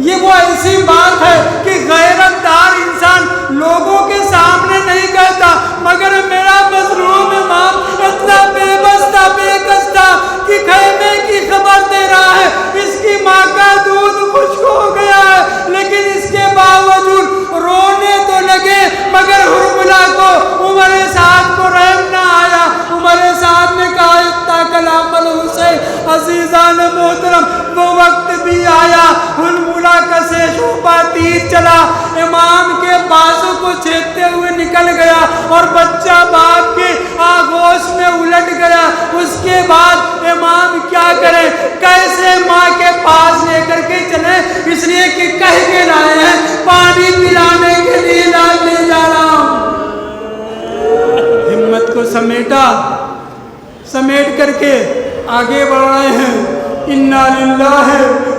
یہ وہ ایسی بات ہے کہ غیرت دار انسان لوگوں کے سامنے نہیں کہتا، مگر میرا مظلوم امام اتنا بے بس تھا، بے کس تھا کہ خیمے کی خبر دے رہا ہے اس کی ماں کا دودھ خشک ہو گیا ہے، لیکن اس کے باوجود رونے تو لگے، مگر حرملہ کو، عمر سعد کو رحم نہ آیا۔ عمر سعد نے کہا اتنا کلام الحسین۔ عزیزان محترم، وہ وقت بھی آیا، حرملہ کا سے شوپا تیر چلا، امام کے بازو کو چھیدتے ہوئے نکل گیا اور بچہ باپ کے آغوش میں الٹ گیا۔ اس کے بعد امام کیا کرے، کیسے ماں کے پاس لے کر کے چلے، اس لیے کہ کہہ کے لائے ہیں پانی پلانے کے لیے لے جا رہا ہوں۔ ہمت کو سمیٹ کر کے آگے بڑھ رہے ہیں۔ انا للہ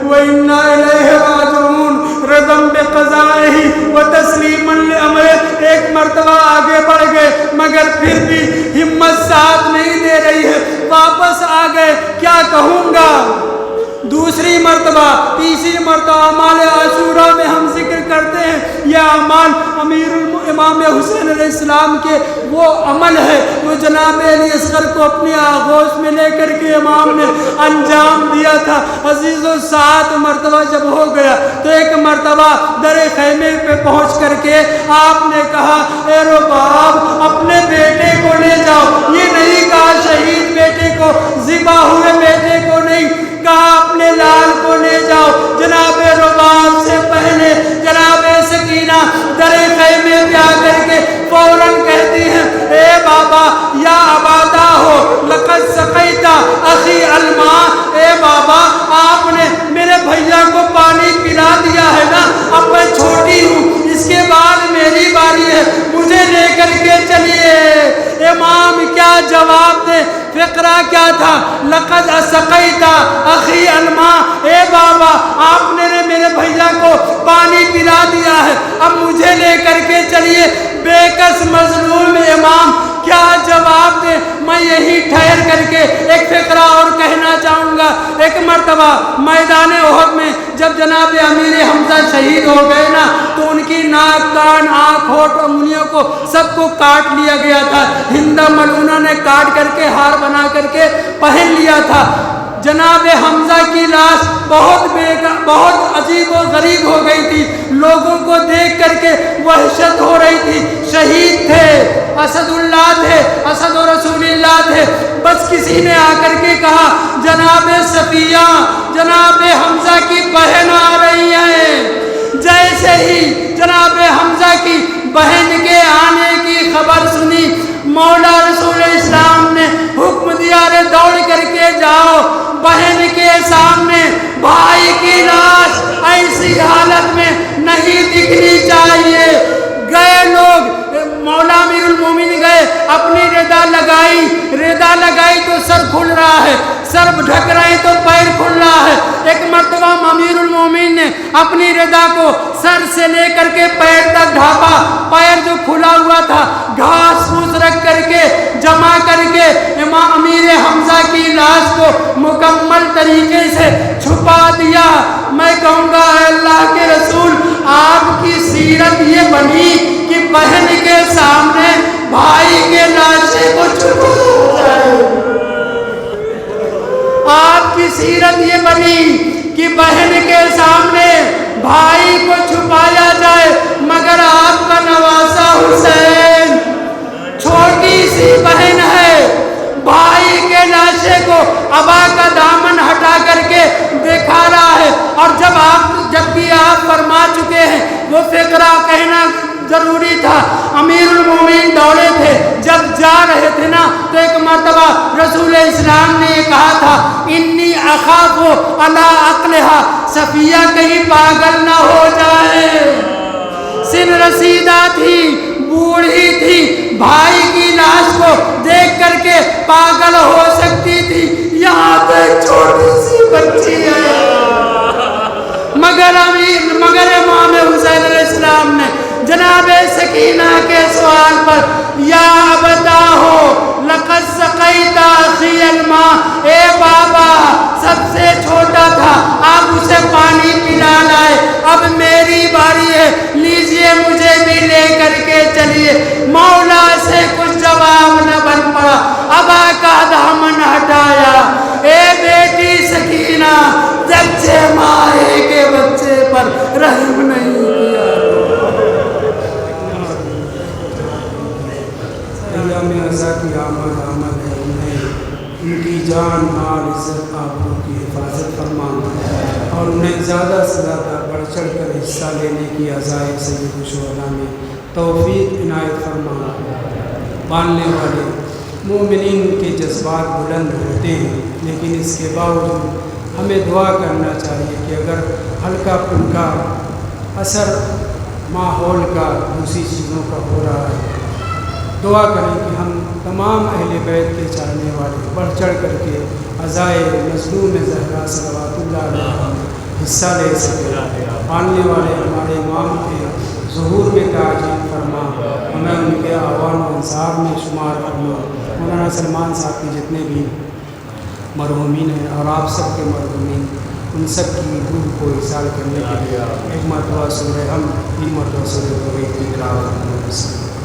و انا الیہ راجعون، رضم بقضائہ و تسلیما لامرہ۔ ایک مرتبہ آگے بڑھ گئے، مگر پھر بھی ہمت ساتھ نہیں دے رہی ہے، واپس آ گئے۔ کیا کہوں گا؟ دوسری مرتبہ، تیسری مرتبہ اعمال عاشورہ میں ہم ذکر کرتے ہیں، یہ اعمال امام حسین علیہ السلام کے وہ عمل ہے وہ جناب علی اصغر کو اپنی آغوش میں لے کر کے امام نے انجام دیا تھا۔ عزیزو، 7 مرتبہ جب ہو گیا تو ایک مرتبہ در خیمے پہ پہنچ کر کے آپ نے کہا اے رباب اپنے بیٹے کو لے جاؤ۔ یہ نہیں کہا شہید بیٹے کو، ذبح ہوئے بیٹے کو نہیں کہا، اپنے لال کو لے جاؤ۔ جناب رباب سے پہلے جناب سکینہ در خیمے پہ آ کر کے فوراً کہتی ہیں اے بابا یا اباتا ہو لقد سقیتا اخی الماء، اے بابا آپ نے میرے بھیا کو پانی پلا دیا ہے نا، اب میں چھوٹی ہوں، اس کے بعد میری باری ہے، مجھے لے کر کے چلیے۔ امام کیا جواب دے؟ فقرہ کیا تھا؟ لقد سقیتا اخی الماء، اے بابا آپ نے میرے بھیا کو پانی پلا دیا ہے، اب مجھے لے کر کے چلیے۔ بے کس مظلوم امام کیا جواب دے؟ میں یہی ٹھہر کر کے ایک فقرہ اور کہنا چاہوں گا۔ ایک مرتبہ میدان احد میں جب جناب امیر حمزہ شہید ہو گئے نا، تو ان کی ناک، کان، آنکھ، ہونٹ، انگلیوں کو سب کو کاٹ لیا گیا تھا۔ ہندہ ملعونہ نے کاٹ کر کے ہار بنا کر کے پہن لیا تھا۔ جناب حمزہ کی لاش بہت عجیب و غریب ہو گئی تھی، لوگوں کو دیکھ کر کے وحشت ہو رہی تھی، شہید تھے۔ اسد اللہ تھے، اسد و رسول اللہ تھے۔ بس کسی نے آ کر کے کہا جناب صفیہ، جناب حمزہ کی بہن آ رہی ہیں۔ جیسے ہی جناب حمزہ کی بہن کے آنے کی خبر سنی، مولا رسول اسلام نے حکم دیا رے دوڑ کر کے جاؤ، بہن کے سامنے بھائی کی لاش ایسی حالت میں نہیں دکھنی چاہیے۔ گئے لوگ، مولا امیر المومنین گئے، اپنی ردا لگائی تو سر کھل رہا ہے، سر ڈھک رہے تو پیر کھل رہا ہے۔ ایک مرتبہ امیر المومنین نے اپنی ردا کو سر سے لے کر کے پیر تک ڈھانپا، پیر جو کھلا ہوا تھا گھاس پھوس رکھ کر کے جمع کر کے امام امیر حمزہ کی لاش کو مکمل طریقے سے چھپا دیا۔ میں کہوں گا اے اللہ کے رسول، آپ کی سیرت یہ بنی کہ بہن کے سامنے بھائی کے لاشے کو چھپایا جائے۔ آپ کی سیرت یہ بنی کہ بہن کے سامنے بھائی کو چھپایا جائے، مگر آپ کا نواسا حسین چھوٹی سی بہن ہے، بھائی کے لاشے کو ابا کا دامن ہٹا کر کے دکھا رہا ہے۔ اور جب بھی آپ فرما چکے ہیں وہ فقرہ کہنا ضروری تھا۔ امیر المومنین دوڑے تھے، جب جا رہے تھے نا تو ایک مرتبہ رسول اسلام نے یہ کہا تھا انی اخاف علی عقلہا، صفیہ کہیں پاگل نہ ہو جائے، سن رسیدہ تھی، بوڑھی تھی، بھائی کی لاش کو دیکھ کر کے پاگل ہو سکتی تھی، یہاں پہ چھوٹی سی بچی ہے۔ مگر امام حسین علیہ السلام نے جناب سکینہ کے سوال پر یا ابتاہ لقد سقیت اخی الماء، اے بابا سب سے چھوٹا تھا، آپ اسے پانی پلا لائے، اب میری باری ہے، لیجئے مجھے بھی لے کر کے چلیے۔ مولا سے کچھ جواب نہ بن پڑا، ابا کا دامن ہٹایا، اے بیٹی سکینہ، جب مائے کے بچے پر رحم نہیں کیا۔ ایام عزا کی آمد ہے، ان کی جان مال عزت آبرو کی حفاظت فرمانا اور انہیں زیادہ سے زیادہ بڑھ چڑھ کر حصہ لینے کی عزائے سید الشہداء میں توفیق عنایت فرمانا۔ ماننے والے مومنین کے جذبات بلند ہوتے ہیں، لیکن اس کے باوجود ہمیں دعا کرنا چاہیے کہ اگر ہلکا پھلکا اثر ماحول کا دوسری چیزوں کا ہو رہا ہے، دعا کریں کہ ہم تمام اہل بیت کے چاہنے والے بڑھ چڑھ کر کے عزائے مظلوم زہرا صلوات اللہ علیہ میں حصہ لے سکیں۔ آنے والے ہمارے امام کے ظہور میں تعجیل فرما، ہمیں ان کے اعوان و انصار میں شمار فرما۔ مولانا سلمان صاحب کے جتنے بھی مرحومین ہیں اور آپ سب کے مرحومین، ان سب کی روح کو احسان کرنے کے لیے ایک مرتبہ سورہ ہم، تین مرتبہ سورہ توحید کی تلاوت کرنا۔